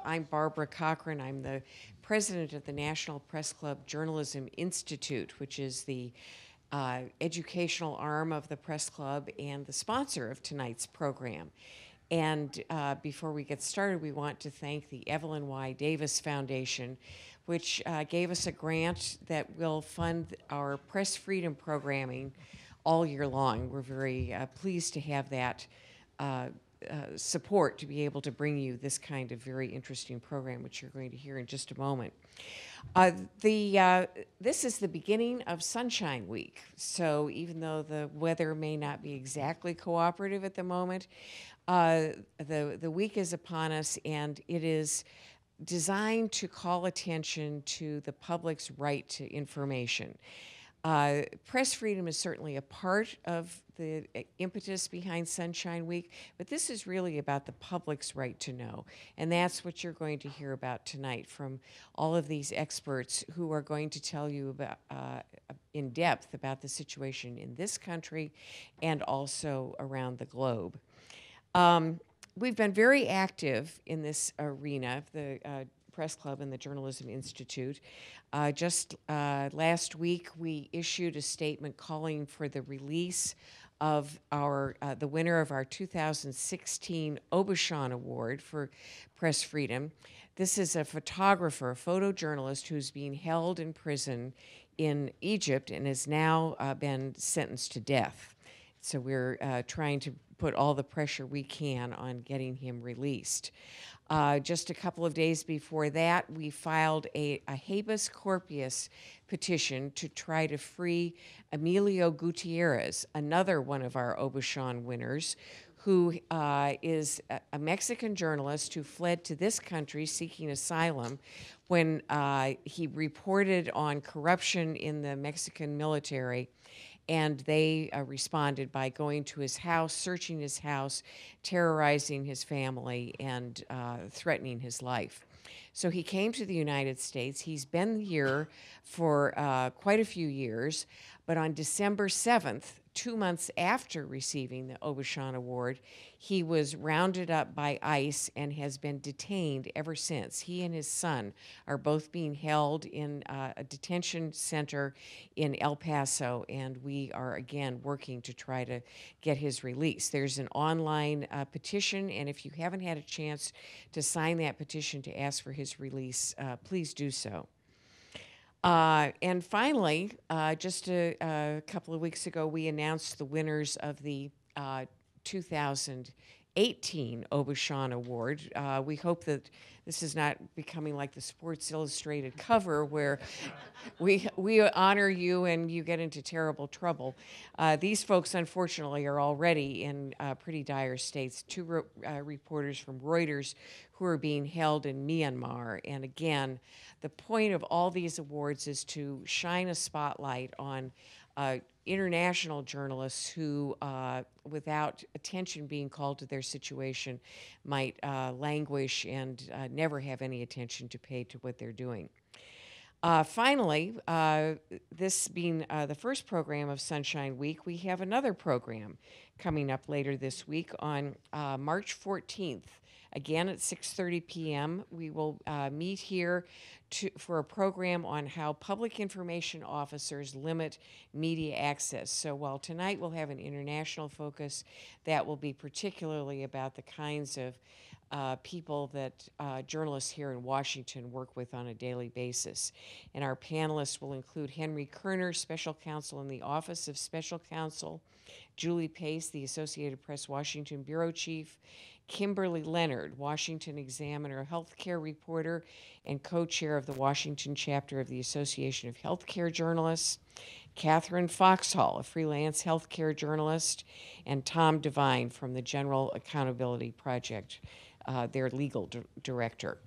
I'm Barbara Cochran. I'm the president of the National Press Club Journalism Institute, which is the educational arm of the Press Club and the sponsor of tonight's program. And before we get started, we want to thank the Evelyn Y. Davis Foundation, which gave us a grant that will fund our press freedom programming all year long. We're very pleased to have that support to be able to bring you this kind of very interesting program, which you're going to hear in just a moment. This is the beginning of Sunshine Week, so even though the weather may not be exactly cooperative at the moment, the week is upon us, and it is designed to call attention to the public's right to information. Press freedom is certainly a part of the impetus behind Sunshine Week, but this is really about the public's right to know. And that's what you're going to hear about tonight from all of these experts who are going to tell you about, in depth about the situation in this country and also around the globe. We've been very active in this arena, the Press Club and the Journalism Institute. Just last week, we issued a statement calling for the release of our the winner of our 2016 Bhushan Award for Press Freedom. This is a photographer, a photojournalist who's being held in prison in Egypt and has now been sentenced to death. So we're trying to put all the pressure we can on getting him released. Just a couple of days before that, we filed a habeas corpus petition to try to free Emilio Gutierrez, another one of our Bhushan winners, who is a Mexican journalist who fled to this country seeking asylum when he reported on corruption in the Mexican military. And they responded by going to his house, searching his house, terrorizing his family, and threatening his life. So he came to the United States. He's been here for quite a few years, but on December 7th, 2 months after receiving the Bhushan Award, he was rounded up by ICE and has been detained ever since. He and his son are both being held in a detention center in El Paso, and we are again working to try to get his release. There's an online petition, and if you haven't had a chance to sign that petition to ask for his release, please do so. And finally, just a couple of weeks ago, we announced the winners of the 2018 Bhushan Award. We hope that this is not becoming like the Sports Illustrated cover where we honor you and you get into terrible trouble. These folks, unfortunately, are already in pretty dire states. Two reporters from Reuters who are being held in Myanmar. And again, the point of all these awards is to shine a spotlight on international journalists who, without attention being called to their situation, might languish and never have any attention to pay to what they're doing. Finally, this being the first program of Sunshine Week, we have another program coming up later this week on March 14th. Again, at 6:30 p.m., we will meet here for a program on how public information officers limit media access. So while tonight we'll have an international focus, that will be particularly about the kinds of people that journalists here in Washington work with on a daily basis. And our panelists will include Henry Kerner, Special Counsel in the Office of Special Counsel, Julie Pace, the Associated Press Washington Bureau Chief, Kimberly Leonard, Washington Examiner healthcare reporter and co-chair of the Washington chapter of the Association of Healthcare Journalists, Catherine Foxhall, a freelance healthcare journalist, and Tom Devine from the General Accountability Project, their legal director.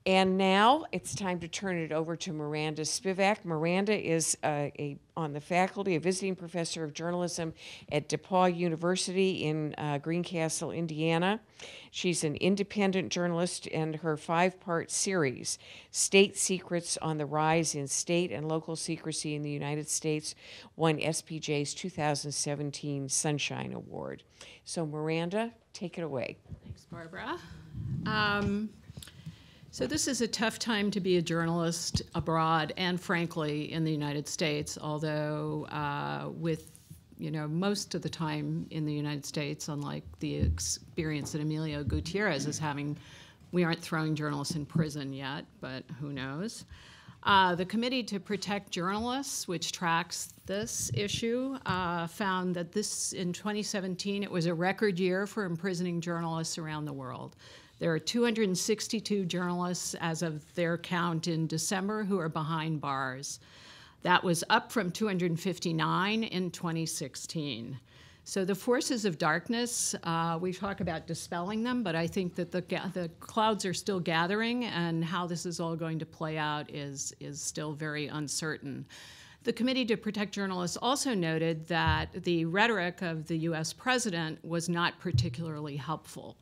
And now it's time to turn it over to Miranda Spivak. Miranda is on the faculty, a visiting professor of journalism at DePauw University in Greencastle, Indiana. She's an independent journalist, and her 5-part series, State Secrets on the Rise in State and Local Secrecy in the United States, won SPJ's 2017 Sunshine Award. So Miranda, take it away. Thanks, Barbara. So this is a tough time to be a journalist abroad and, frankly, in the United States, although with most of the time in the United States, unlike the experience that Emilio Gutierrez is having, we aren't throwing journalists in prison yet, but who knows. The Committee to Protect Journalists, which tracks this issue, found that in 2017, it was a record year for imprisoning journalists around the world. There are 262 journalists, as of their count in December, who are behind bars. That was up from 259 in 2016. So the forces of darkness, we talk about dispelling them, but I think that the clouds are still gathering, and how this is all going to play out is still very uncertain. The Committee to Protect Journalists also noted that the rhetoric of the US president was not particularly helpful.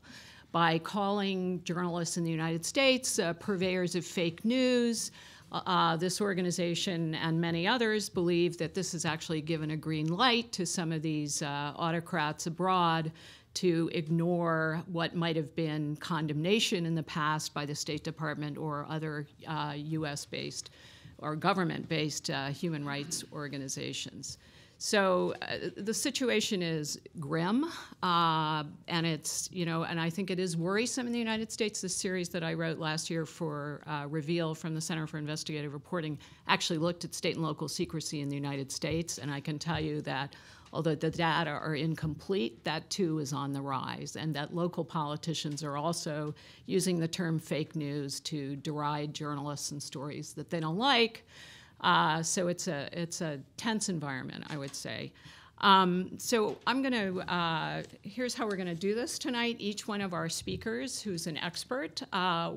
By calling journalists in the United States purveyors of fake news, this organization and many others believe that this has actually given a green light to some of these autocrats abroad to ignore what might have been condemnation in the past by the State Department or other US-based or government-based human rights organizations. So the situation is grim, and it's, and I think it is worrisome in the United States. This series that I wrote last year for Reveal from the Center for Investigative Reporting actually looked at state and local secrecy in the United States, and I can tell you that although the data are incomplete, that too is on the rise, and that local politicians are also using the term fake news to deride journalists and stories that they don't like. So it's a tense environment, I would say. So I'm going to, here's how we're going to do this tonight. Each one of our speakers, who's an expert,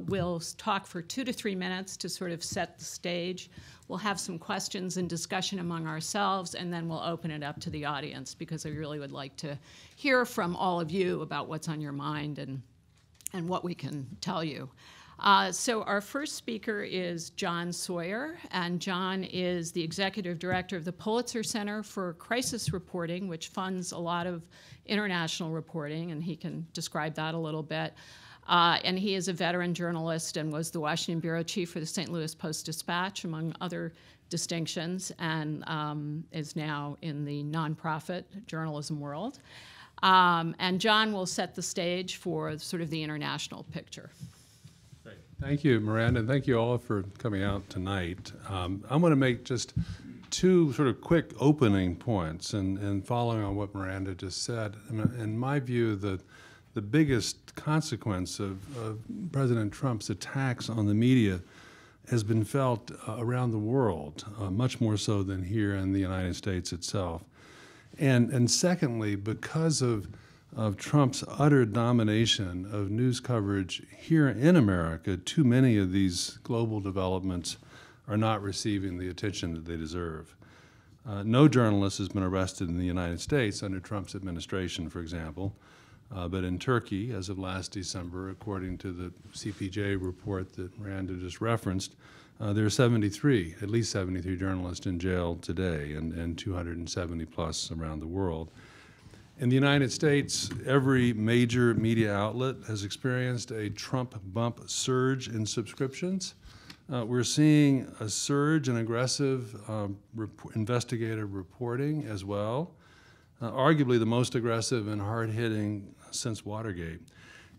will talk for 2 to 3 minutes to sort of set the stage. We'll have some questions and discussion among ourselves, and then we'll open it up to the audience, because I really would like to hear from all of you about what's on your mind and what we can tell you. So our first speaker is Jon Sawyer, and Jon is the executive director of the Pulitzer Center for Crisis Reporting, which funds a lot of international reporting, and he can describe that a little bit. And he is a veteran journalist and was the Washington bureau chief for the St. Louis Post-Dispatch, among other distinctions, and is now in the nonprofit journalism world. And Jon will set the stage for sort of the international picture. Thank you, Miranda, and thank you all for coming out tonight. I'm going to make just 2 sort of quick opening points, and following on what Miranda just said. In my view, the biggest consequence of President Trump's attacks on the media has been felt around the world, much more so than here in the United States itself. And secondly, because of Trump's utter domination of news coverage here in America, too many of these global developments are not receiving the attention that they deserve. No journalist has been arrested in the United States under Trump's administration, for example, but in Turkey, as of last December, according to the CPJ report that Miranda just referenced, there are at least 73 journalists in jail today, and 270 plus around the world. In the United States, every major media outlet has experienced a Trump bump surge in subscriptions. We're seeing a surge in aggressive investigative reporting as well, arguably the most aggressive and hard-hitting since Watergate.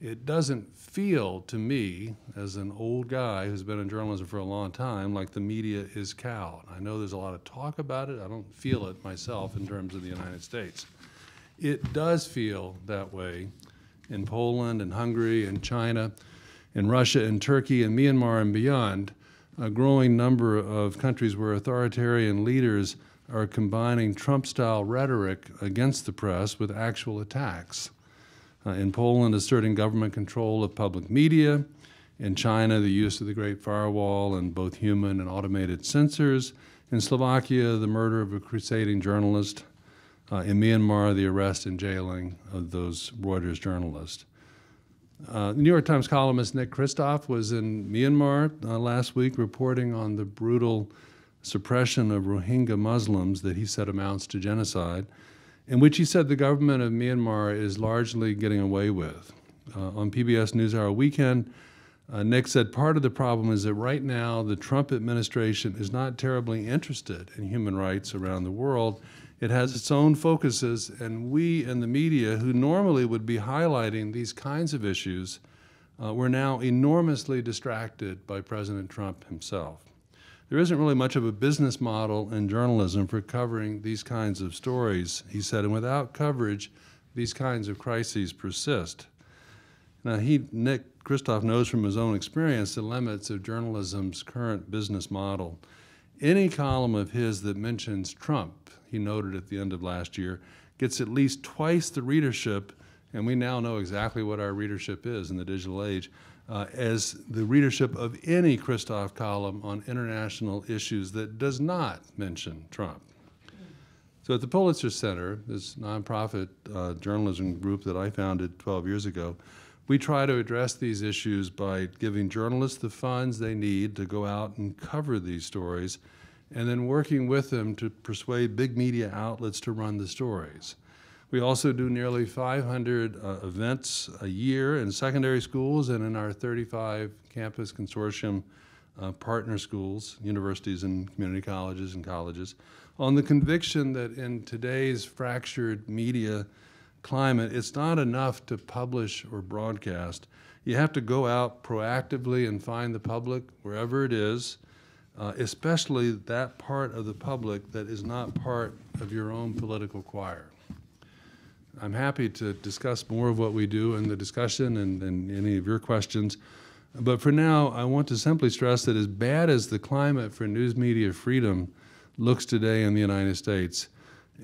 It doesn't feel to me, as an old guy who's been in journalism for a long time, like the media is cowed. I know there's a lot of talk about it. I don't feel it myself in terms of the United States. It does feel that way in Poland and Hungary and China, in Russia and Turkey and Myanmar and beyond, a growing number of countries where authoritarian leaders are combining Trump-style rhetoric against the press with actual attacks. In Poland, asserting government control of public media. In China, the use of the Great Firewall and both human and automated censors. In Slovakia, the murder of a crusading journalist. In Myanmar, the arrest and jailing of those Reuters journalists. The New York Times columnist Nick Kristof was in Myanmar last week reporting on the brutal suppression of Rohingya Muslims that he said amounts to genocide, in which he said the government of Myanmar is largely getting away with. On PBS NewsHour Weekend, Nick said part of the problem is that right now the Trump administration is not terribly interested in human rights around the world. It has its own focuses, and we in the media, who normally would be highlighting these kinds of issues, we're now enormously distracted by President Trump himself. There isn't really much of a business model in journalism for covering these kinds of stories, he said, and without coverage, these kinds of crises persist. Now, Nick Kristof knows from his own experience the limits of journalism's current business model. Any column of his that mentions Trump, he noted at the end of last year, gets at least twice the readership, and we now know exactly what our readership is in the digital age, as the readership of any Kristof column on international issues that does not mention Trump. So at the Pulitzer Center, this nonprofit journalism group that I founded 12 years ago, we try to address these issues by giving journalists the funds they need to go out and cover these stories, and then working with them to persuade big media outlets to run the stories. We also do nearly 500 events a year in secondary schools and in our 35 campus consortium partner schools, universities and community colleges and colleges, on the conviction that in today's fractured media climate, it's not enough to publish or broadcast. You have to go out proactively and find the public wherever it is, especially that part of the public that is not part of your own political choir. I'm happy to discuss more of what we do in the discussion and any of your questions. But for now, I want to simply stress that as bad as the climate for news media freedom looks today in the United States,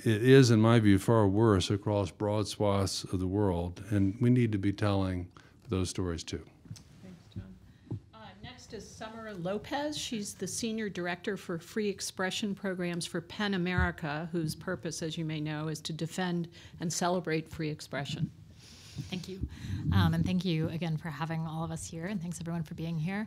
it is, in my view, far worse across broad swaths of the world, and we need to be telling those stories too. Thanks, Jon. Next is Summer Lopez. She's the Senior Director for Free Expression Programs for PEN America, whose purpose, as you may know, is to defend and celebrate free expression. Thank you. And thank you again for having all of us here, and thanks everyone for being here.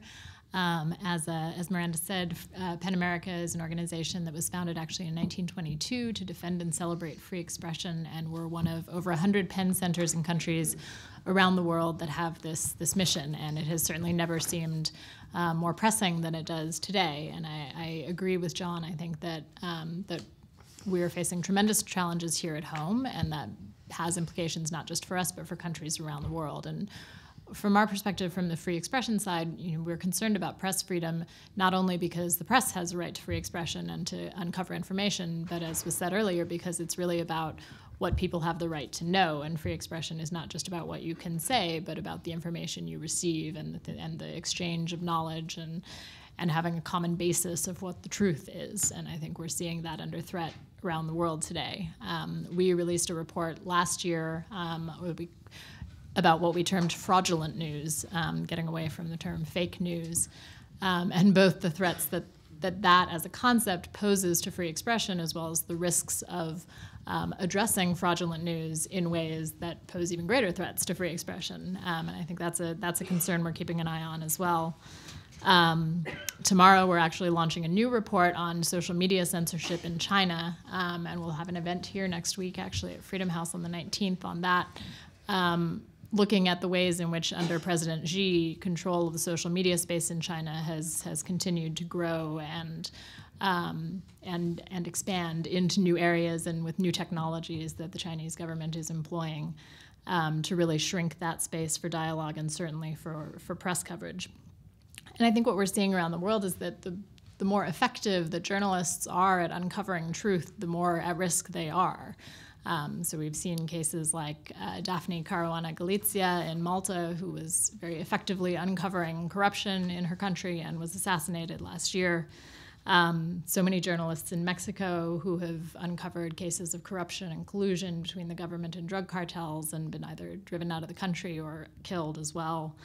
As Miranda said, PEN America is an organization that was founded actually in 1922 to defend and celebrate free expression, and we're one of over 100 PEN centers in countries around the world that have this mission, and it has certainly never seemed more pressing than it does today. And I agree with Jon. I think that that we are facing tremendous challenges here at home, and that has implications not just for us but for countries around the world. And from our perspective, from the free expression side, we're concerned about press freedom, not only because the press has a right to free expression and to uncover information, but as was said earlier, because it's really about what people have the right to know. And free expression is not just about what you can say, but about the information you receive and the exchange of knowledge and having a common basis of what the truth is. And I think we're seeing that under threat around the world today. We released a report last year about what we termed fraudulent news, getting away from the term fake news, and both the threats that as a concept poses to free expression, as well as the risks of addressing fraudulent news in ways that pose even greater threats to free expression. And I think that's a concern we're keeping an eye on as well. Tomorrow we're actually launching a new report on social media censorship in China, and we'll have an event here next week actually at Freedom House on the 19th on that, looking at the ways in which under President Xi, control of the social media space in China has continued to grow and expand into new areas and with new technologies that the Chinese government is employing to really shrink that space for dialogue and certainly for press coverage. And I think what we're seeing around the world is that the more effective the journalists are at uncovering truth, the more at risk they are. So we've seen cases like Daphne Caruana Galizia in Malta, who was very effectively uncovering corruption in her country and was assassinated last year. So many journalists in Mexico who have uncovered cases of corruption and collusion between the government and drug cartels and been either driven out of the country or killed as well.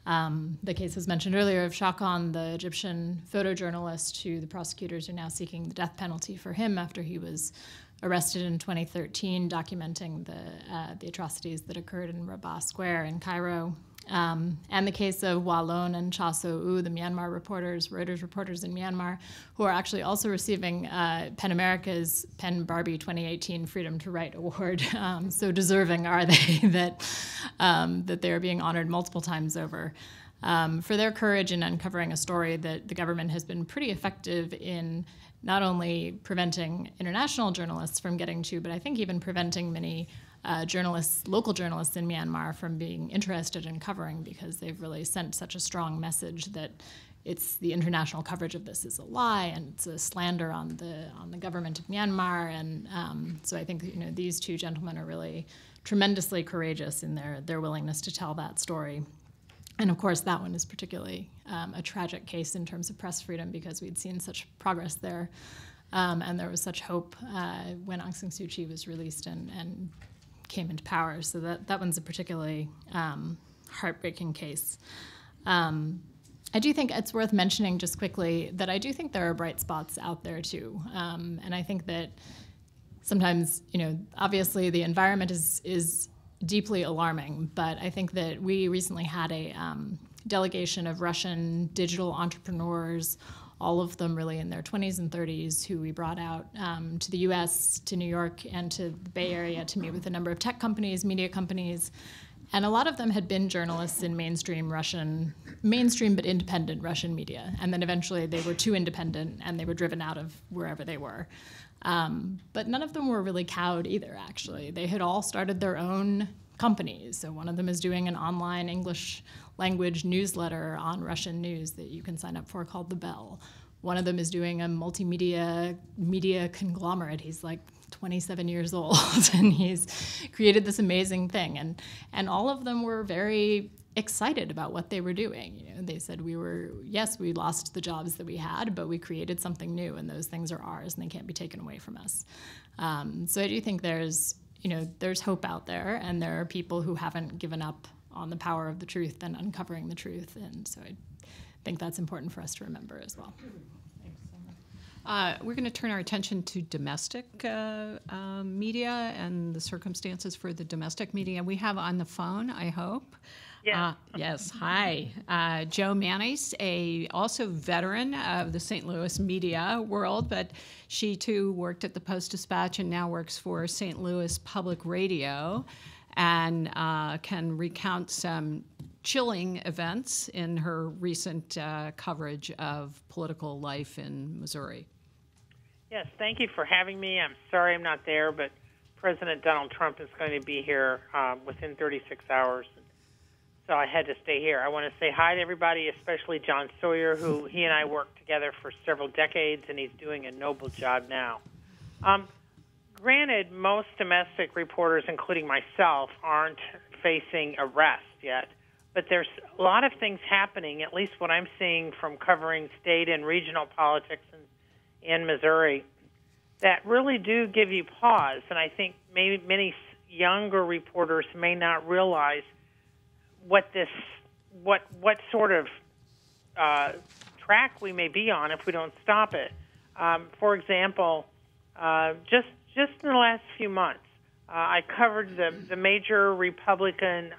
The case was mentioned earlier of Shakhan, the Egyptian photojournalist, who the prosecutors are now seeking the death penalty for him after he was arrested in 2013, documenting the atrocities that occurred in Rabah Square in Cairo. And the case of Wa Lone and Cha So-u, the Myanmar reporters, Reuters reporters in Myanmar, who are actually also receiving PEN America's PEN Barbie 2018 Freedom to Write Award. So deserving are they that they are being honored multiple times over. for their courage in uncovering a story that the government has been pretty effective in not only preventing international journalists from getting to, but I think even preventing many local journalists in Myanmar from being interested in covering, because they've really sent such a strong message that it's the international coverage of this is a lie and it's a slander on the government of Myanmar. And so I think these two gentlemen are really tremendously courageous in their willingness to tell that story. And of course, that one is particularly a tragic case in terms of press freedom, because we'd seen such progress there, and there was such hope when Aung San Suu Kyi was released and came into power. So that one's a particularly heartbreaking case. I do think it's worth mentioning just quickly that I do think there are bright spots out there too. And I think that sometimes, obviously the environment is deeply alarming, but I think that we recently had a delegation of Russian digital entrepreneurs, all of them really in their 20s and 30s, who we brought out to the US, to New York, and to the Bay Area to meet with a number of tech companies, media companies. And a lot of them had been journalists in mainstream but independent Russian media. And then eventually they were too independent and they were driven out of wherever they were. But none of them were really cowed either, actually. They had all started their own companies. So one of them is doing an online English language newsletter on Russian news that you can sign up for called The Bell. One of them is doing a multimedia media conglomerate. He's like 27 years old, and he's created this amazing thing. And all of them were very excited about what they were doing. They said, we lost the jobs that we had, but we created something new, and those things are ours, and they can't be taken away from us. So I do think there's hope out there, and there are people who haven't given up on the power of the truth and uncovering the truth. And so I think that's important for us to remember as well. We're going to turn our attention to domestic media and the circumstances for the domestic media. We have on the phone, I hope. Yeah. Yes. Hi. Jo Mannies, also veteran of the St. Louis media world, but she too worked at the Post-Dispatch and now works for St. Louis Public Radio, and can recount some chilling events in her recent coverage of political life in Missouri. Yes, thank you for having me. I'm sorry I'm not there, but President Donald Trump is going to be here within 36 hours, so I had to stay here. I want to say hi to everybody, especially Jon Sawyer, who he and I worked together for several decades, and he's doing a noble job now. Granted, most domestic reporters, including myself, aren't facing arrest yet, but there's a lot of things happening, at least what I'm seeing from covering state and regional politics in Missouri, that really do give you pause. And I think maybe many younger reporters may not realize what sort of track we may be on if we don't stop it. For example, just in the last few months, I covered the major Republican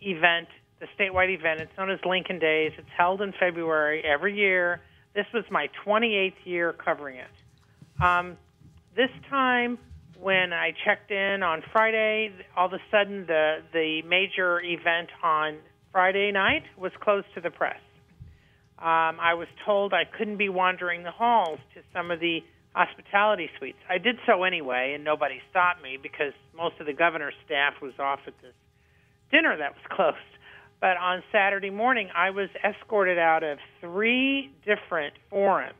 event, the statewide event. It's known as Lincoln Days. It's held in February every year. This was my 28th year covering it. This time, when I checked in on Friday, all of a sudden the major event on Friday night was closed to the press. I was told I couldn't be wandering the halls to some of the hospitality suites. I did so anyway, and nobody stopped me because most of the governor's staff was off at this dinner that was closed. But on Saturday morning, I was escorted out of 3 different forums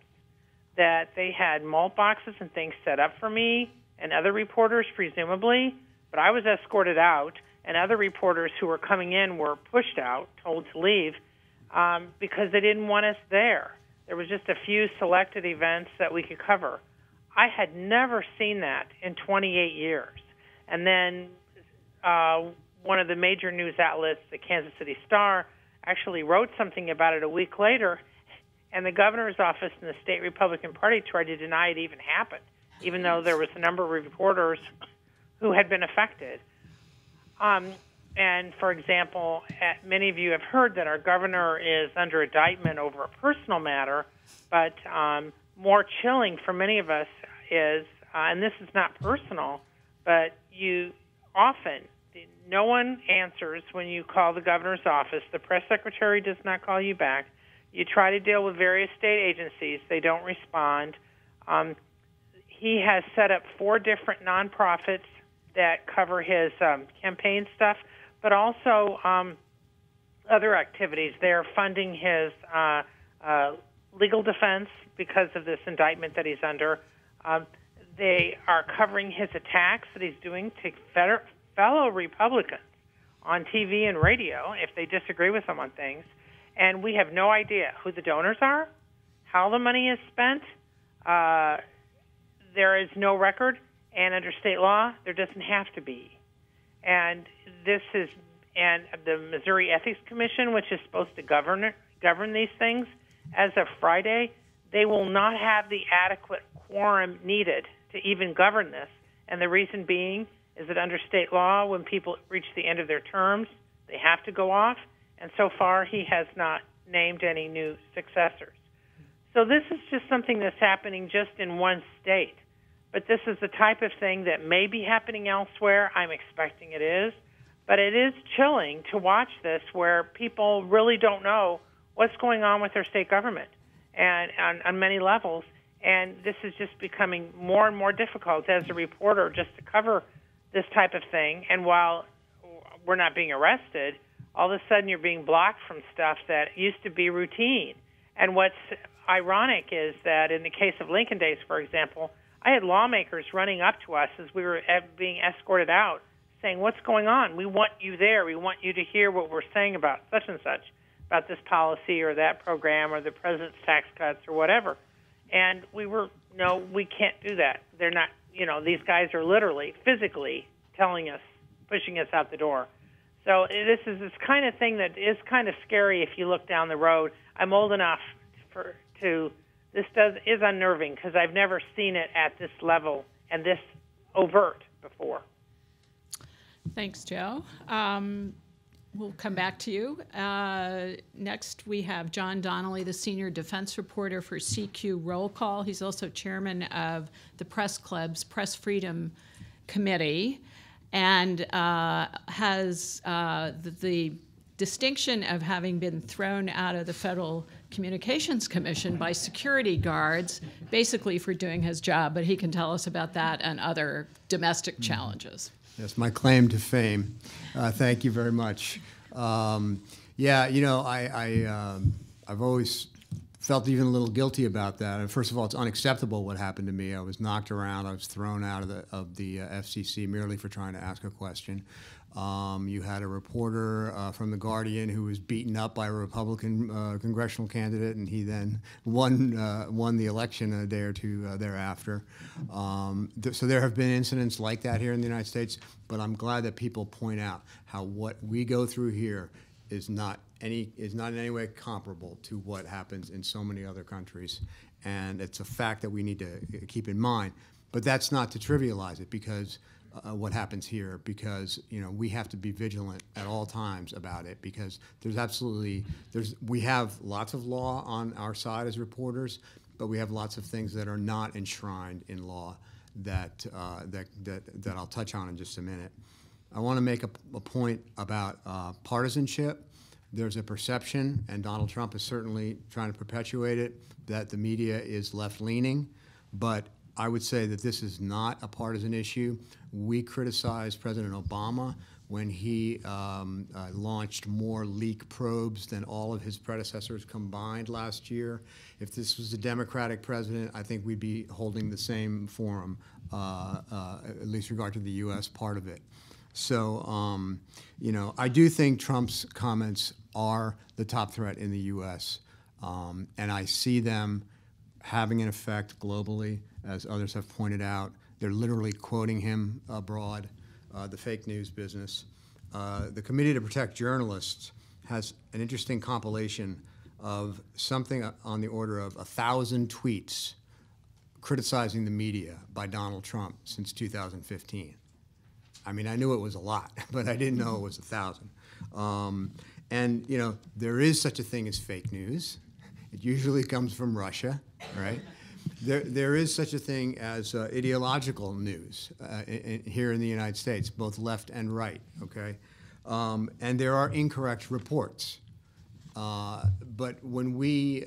that they had malt boxes and things set up for me and other reporters, presumably. But I was escorted out, and other reporters who were coming in were pushed out, told to leave, because they didn't want us there. There was just a few selected events that we could cover. I had never seen that in 28 years. And then one of the major news outlets, the Kansas City Star, actually wrote something about it a week later, and the governor's office and the state Republican Party tried to deny it even happened, even though there was a number of reporters who had been affected. And, for example, many of you have heard that our governor is under indictment over a personal matter, but more chilling for many of us is, and this is not personal, but no one answers when you call the governor's office. The press secretary does not call you back. You try to deal with various state agencies. They don't respond. He has set up 4 different nonprofits that cover his campaign stuff, but also other activities. They're funding his legal defense because of this indictment that he's under. They are covering his attacks that he's doing to fellow Republicans on TV and radio if they disagree with him on things. And we have no idea who the donors are, how the money is spent. There is no record, and under state law, there doesn't have to be. And the Missouri Ethics Commission, which is supposed to govern these things, as of Friday, they will not have the adequate quorum needed to even govern this. And the reason being is that under state law, when people reach the end of their terms, they have to go off. And so far, he has not named any new successors. So this is just something that's happening just in one state. But this is the type of thing that may be happening elsewhere. I'm expecting it is. But it is chilling to watch this where people really don't know what's going on with their state government and on many levels. And this is just becoming more and more difficult as a reporter just to cover this type of thing. And while we're not being arrested, all of a sudden you're being blocked from stuff that used to be routine. And what's ironic is that in the case of Lincoln Days, for example, I had lawmakers running up to us as we were being escorted out saying, what's going on? We want you there. We want you to hear what we're saying about such and such, about this policy or that program or the president's tax cuts or whatever. And we were, no, we can't do that. They're not, these guys are literally, physically telling us, pushing us out the door. So this is this kind of thing that is kind of scary if you look down the road. I'm old enough is unnerving because I've never seen it at this level and this overt before. Thanks, Joe. We'll come back to you. Next, we have John Donnelly, the senior defense reporter for CQ Roll Call. He's also chairman of the Press Club's Press Freedom Committee and has the distinction of having been thrown out of the Federal Communications Commission by security guards, basically for doing his job, but he can tell us about that and other domestic challenges. Yes, my claim to fame. Thank you very much. I've always felt even a little guilty about that. And first of all, it's unacceptable what happened to me. I was knocked around. I was thrown out of the FCC merely for trying to ask a question. You had a reporter from The Guardian who was beaten up by a Republican congressional candidate, and he then won the election a day or two thereafter. So there have been incidents like that here in the United States, but I'm glad that people point out how what we go through here is not in any way comparable to what happens in so many other countries, and it's a fact that we need to keep in mind. But that's not to trivialize it because. What happens here, because we have to be vigilant at all times about it, because we have lots of law on our side as reporters, but we have lots of things that are not enshrined in law that I'll touch on in just a minute. I want to make a point about partisanship. There's a perception, and Donald Trump is certainly trying to perpetuate it, that the media is left-leaning, but I would say that this is not a partisan issue. We criticized President Obama when he launched more leak probes than all of his predecessors combined last year. If this was a Democratic president, I think we'd be holding the same forum, at least regard to the U.S. part of it. So, I do think Trump's comments are the top threat in the U.S., and I see them having an effect globally, as others have pointed out. They're literally quoting him abroad, the fake news business. The Committee to Protect Journalists has an interesting compilation of something on the order of 1,000 tweets criticizing the media by Donald Trump since 2015. I mean, I knew it was a lot, but I didn't know it was 1,000. And, there is such a thing as fake news. It usually comes from Russia, right? there is such a thing as ideological news here in the United States, both left and right, okay? And there are incorrect reports. But when we,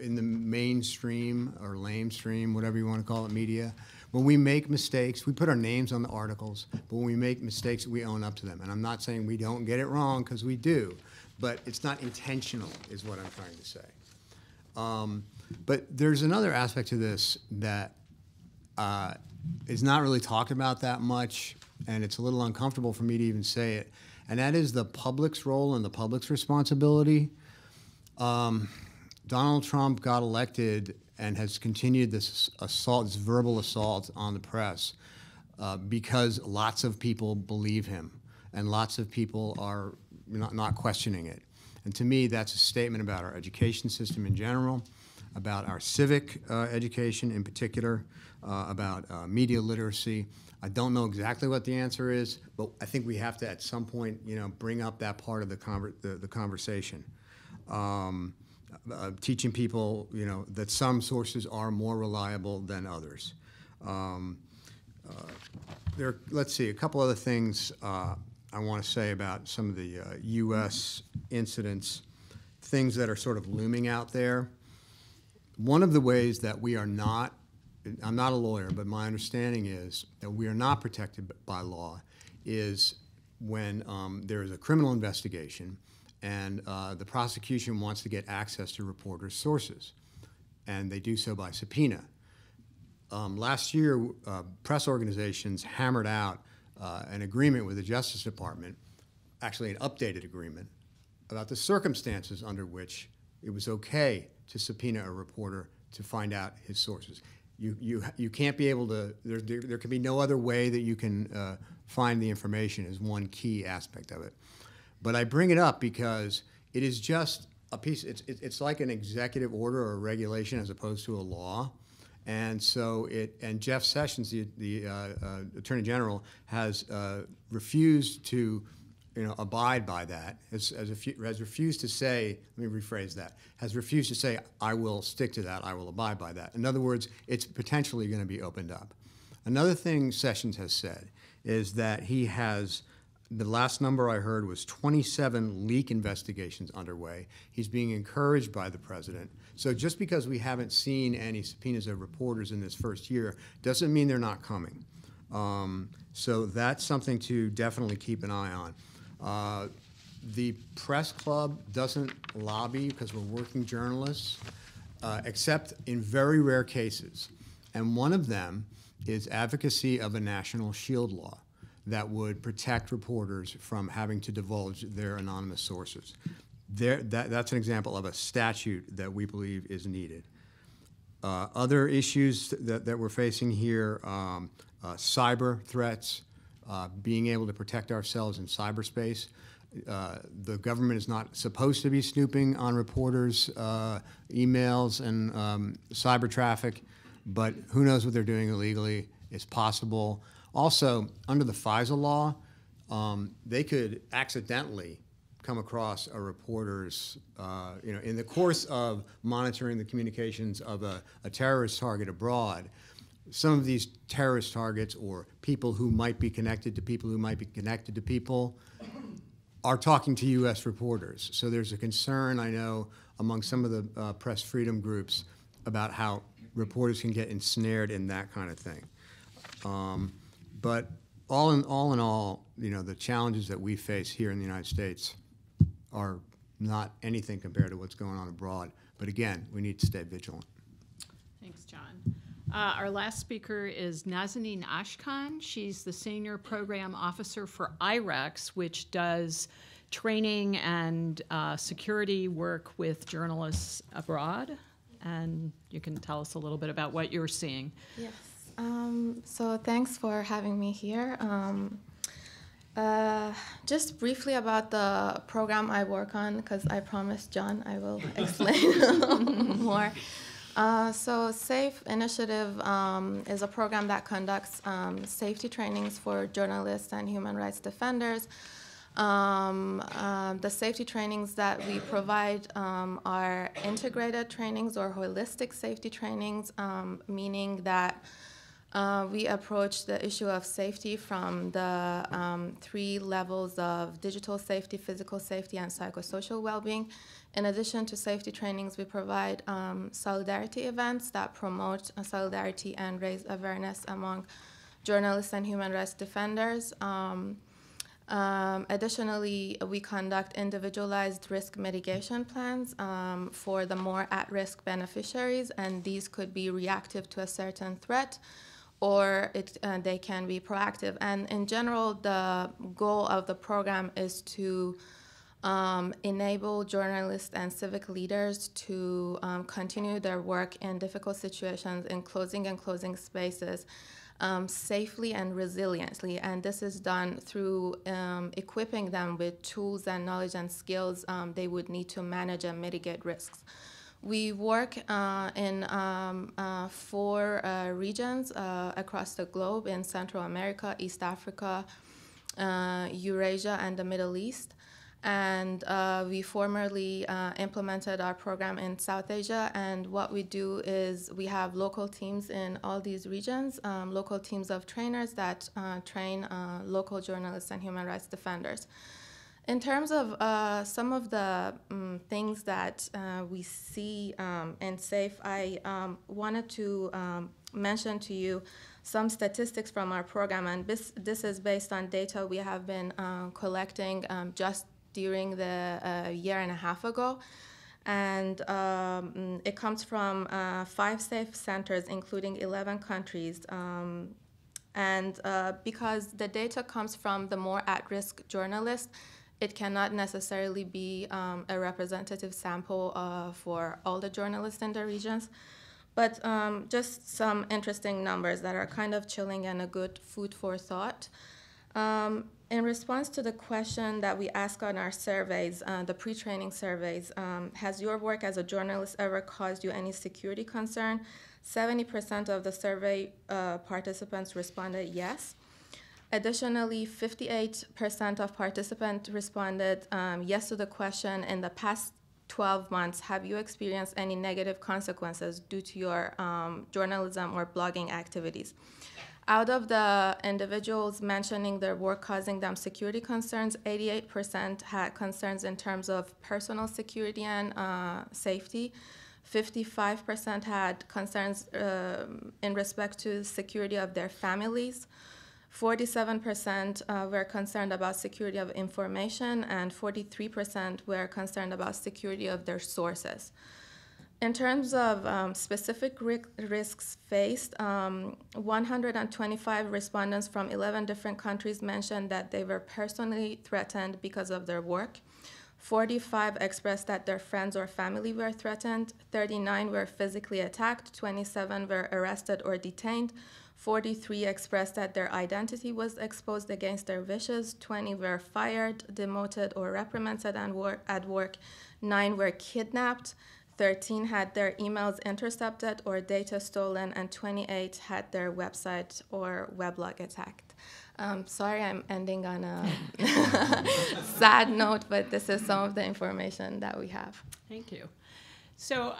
in the mainstream or lamestream, whatever you want to call it, media, when we make mistakes, we put our names on the articles, but when we make mistakes, we own up to them. And I'm not saying we don't get it wrong, because we do, but it's not intentional, is what I'm trying to say. But there's another aspect to this that is not really talked about that much, and it's a little uncomfortable for me to even say it, and that is the public's role and the public's responsibility. Donald Trump got elected and has continued this assault, this verbal assault on the press, because lots of people believe him, and lots of people are not questioning it. And to me, that's a statement about our education system in general, about our civic education in particular, about media literacy. I don't know exactly what the answer is, but I think we have to, at some point, bring up that part of the conversation. Teaching people, that some sources are more reliable than others. Let's see, a couple other things I want to say about some of the U.S. incidents, things that are sort of looming out there. One of the ways that we are not, I'm not a lawyer, but my understanding is that we are not protected by law is when there is a criminal investigation and the prosecution wants to get access to reporters' sources, and they do so by subpoena. Last year, press organizations hammered out an agreement with the Justice Department, actually an updated agreement, about the circumstances under which it was okay to subpoena a reporter to find out his sources. You can't be able to, there can be no other way that you can find the information is one key aspect of it. But I bring it up because it is just a piece, it's like an executive order or a regulation as opposed to a law. And so and Jeff Sessions, the Attorney General, has refused to abide by that, has refused to say, let me rephrase that, has refused to say, I will stick to that, I will abide by that. In other words, it's potentially going to be opened up. Another thing Sessions has said is that he has, the last number I heard was 27 leak investigations underway. He's being encouraged by the president. So just because we haven't seen any subpoenas of reporters in this first year doesn't mean they're not coming. So that's something to definitely keep an eye on. The press club doesn't lobby because we're working journalists, except in very rare cases. And one of them is advocacy of a national shield law that would protect reporters from having to divulge their anonymous sources. That's an example of a statute that we believe is needed. Other issues that we're facing here, cyber threats, being able to protect ourselves in cyberspace. The government is not supposed to be snooping on reporters' emails and cyber traffic, but who knows what they're doing illegally. It's possible. Also, under the FISA law, they could accidentally come across a reporter's, in the course of monitoring the communications of a terrorist target abroad. Some of these terrorist targets or people who might be connected to people who might be connected to people are talking to U.S. reporters. So there's a concern, I know, among some of the press freedom groups about how reporters can get ensnared in that kind of thing. But all in all, the challenges that we face here in the United States are not anything compared to what's going on abroad. But again, we need to stay vigilant. Thanks, John. Our last speaker is Nazanin Ashkan. She's the Senior Program Officer for IREX, which does training and security work with journalists abroad. And you can tell us a little bit about what you're seeing. Yes. So thanks for having me here. Just briefly about the program I work on, because I promised John I will explain more. So SAFE Initiative is a program that conducts safety trainings for journalists and human rights defenders. The safety trainings that we provide are integrated trainings or holistic safety trainings, meaning that we approach the issue of safety from the 3 levels of digital safety, physical safety, and psychosocial well-being. In addition to safety trainings, we provide solidarity events that promote solidarity and raise awareness among journalists and human rights defenders. Additionally, we conduct individualized risk mitigation plans for the more at-risk beneficiaries, and these could be reactive to a certain threat, or they can be proactive. And in general, the goal of the program is to enable journalists and civic leaders to continue their work in difficult situations in closing spaces safely and resiliently. And this is done through equipping them with tools and knowledge and skills they would need to manage and mitigate risks. We work in 4 regions across the globe in Central America, East Africa, Eurasia, and the Middle East. And we formerly implemented our program in South Asia. And what we do is we have local teams in all these regions, local teams of trainers that train local journalists and human rights defenders. In terms of some of the things that we see in SAFE, I wanted to mention to you some statistics from our program. And this is based on data we have been collecting just during the year and a half ago. And it comes from 5 SAFE centers, including 11 countries. And because the data comes from the more at-risk journalists, it cannot necessarily be a representative sample for all the journalists in the regions. But just some interesting numbers that are kind of chilling and a good food for thought. In response to the question that we ask on our surveys, the pre-training surveys, has your work as a journalist ever caused you any security concern? 70% of the survey participants responded yes. Additionally, 58% of participants responded yes to the question, in the past 12 months, have you experienced any negative consequences due to your journalism or blogging activities? Out of the individuals mentioning their work causing them security concerns, 88% had concerns in terms of personal security and safety. 55% had concerns in respect to security of their families. 47% were concerned about security of information, and 43% were concerned about security of their sources. In terms of specific risks faced, 125 respondents from 11 different countries mentioned that they were personally threatened because of their work. 45 expressed that their friends or family were threatened. 39 were physically attacked. 27 were arrested or detained. 43 expressed that their identity was exposed against their wishes. 20 were fired, demoted, or reprimanded at work. 9 were kidnapped. 13 had their emails intercepted or data stolen, and 28 had their website or weblog attacked. Sorry, I'm ending on a sad note, but this is some of the information that we have. Thank you. So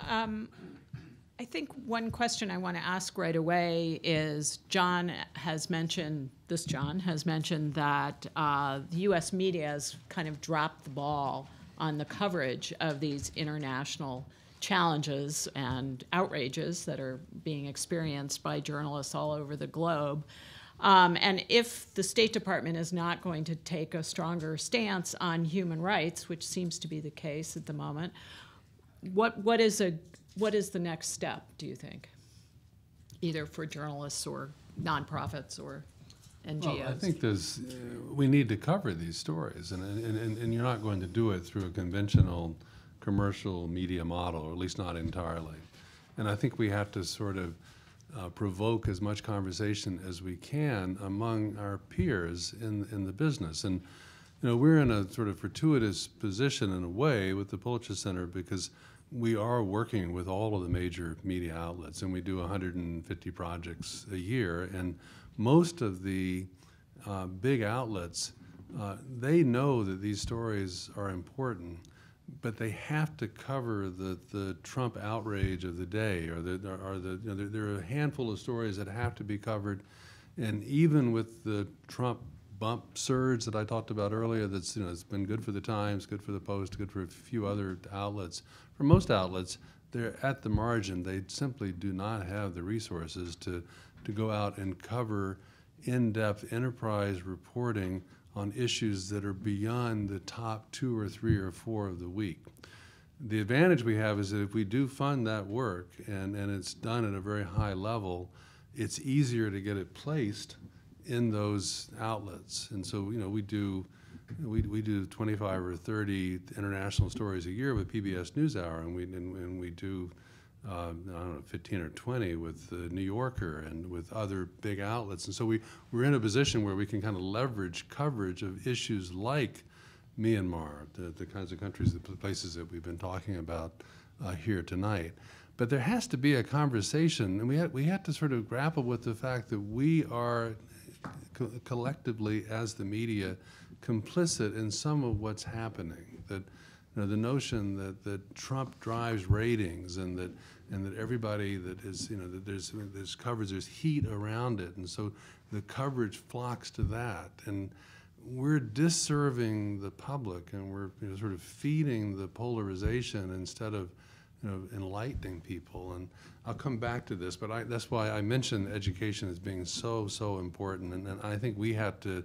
I think one question I want to ask right away is, Jon has mentioned that the U.S. media has kind of dropped the ball on the coverage of these international challenges and outrages that are being experienced by journalists all over the globe. And if the State Department is not going to take a stronger stance on human rights, which seems to be the case at the moment, what is the next step, do you think, either for journalists or nonprofits or NGOs? Well, I think we need to cover these stories, and you're not going to do it through a conventional commercial media model, or at least not entirely. And I think we have to sort of provoke as much conversation as we can among our peers in the business. And we're in a sort of fortuitous position in a way with the Pulitzer Center, because we are working with all of the major media outlets, and we do 150 projects a year. And most of the big outlets they know that these stories are important, but they have to cover the Trump outrage of the day, or there are a handful of stories that have to be covered, and even with the Trump bump surge that I talked about earlier, that's it's been good for the Times, good for the Post, good for a few other outlets. For most outlets, they're at the margin. They simply do not have the resources to go out and cover in-depth enterprise reporting on issues that are beyond the top 2 or 3 or 4 of the week. The advantage we have is that if we do fund that work and it's done at a very high level, it's easier to get it placed in those outlets. And so, we do 25 or 30 international stories a year with PBS NewsHour, and we do I don't know, 15 or 20 with the New Yorker and with other big outlets. And so we're in a position where we can kind of leverage coverage of issues like Myanmar, the kinds of countries, the places that we've been talking about here tonight. But there has to be a conversation, and we have to sort of grapple with the fact that we are collectively, as the media, complicit in some of what's happening. That the notion that Trump drives ratings, and that everybody that is that there's coverage, there's heat around it, and so the coverage flocks to that, and we're disserving the public, and we're sort of feeding the polarization instead of enlightening people. And I'll come back to this, but that's why I mentioned education as being so important, and I think we have to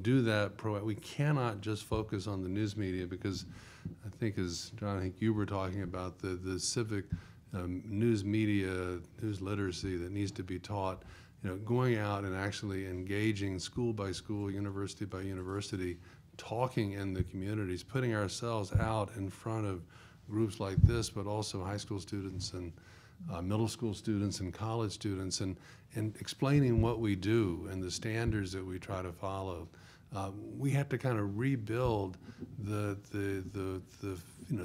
do that. We cannot just focus on the news media, because I think, as John, I think you were talking about, the civic news media, news literacy that needs to be taught, going out and actually engaging school by school, university by university, talking in the communities, putting ourselves out in front of groups like this, but also high school students and middle school students and college students, and explaining what we do and the standards that we try to follow. We have to kind of rebuild the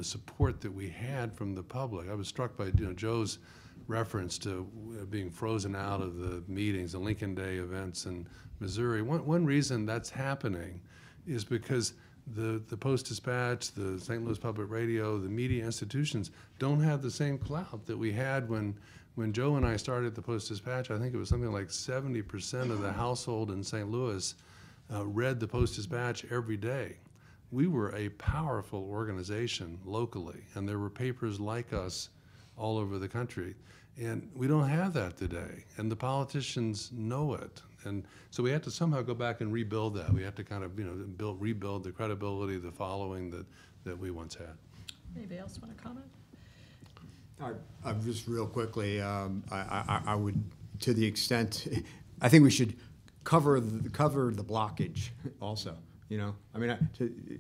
support that we had from the public. I was struck by Joe's reference to being frozen out of the meetings, the Lincoln Day events in Missouri. One reason that's happening is because the Post-Dispatch, the St. Louis Public Radio, the media institutions don't have the same clout that we had when Joe and I started the Post-Dispatch. I think it was something like 70% of the household in St. Louis read the Post-Dispatch every day. We were a powerful organization locally, and there were papers like us all over the country. And we don't have that today, and the politicians know it. And so we have to somehow go back and rebuild that. We have to kind of rebuild the credibility, the following that we once had. Anybody else want to comment? Just real quickly, I would, to the extent, I think we should cover the blockage also.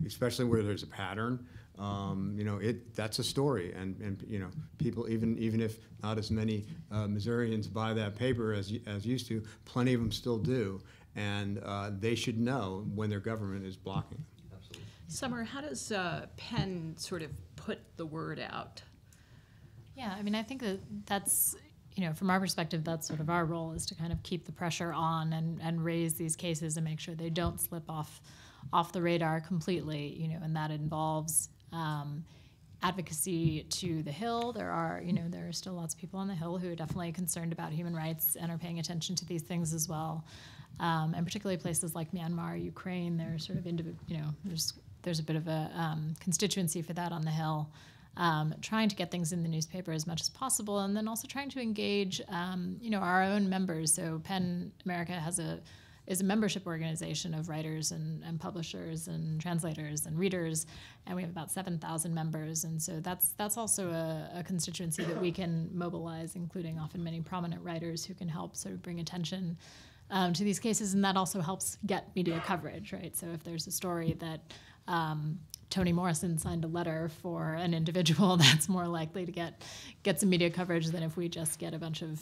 Especially where there's a pattern. That's a story, and people, even if not as many Missourians buy that paper as used to, plenty of them still do, and they should know when their government is blocking. Absolutely. Summer, how does Penn sort of put the word out? Yeah, I think that's from our perspective, that's sort of our role, is to kind of keep the pressure on and raise these cases and make sure they don't slip off the radar completely, and that involves advocacy to the Hill. There are still lots of people on the Hill who are definitely concerned about human rights and are paying attention to these things as well. And particularly places like Myanmar, Ukraine, there's sort of there's a bit of a constituency for that on the Hill. Trying to get things in the newspaper as much as possible, and then also trying to engage, our own members. So PEN America is a membership organization of writers and publishers and translators and readers, and we have about 7,000 members. And so that's also a constituency that we can mobilize, including often many prominent writers who can help sort of bring attention to these cases, and that also helps get media coverage, right? So if there's a story that Toni Morrison signed a letter for an individual, that's more likely to get some media coverage than if we just get a bunch of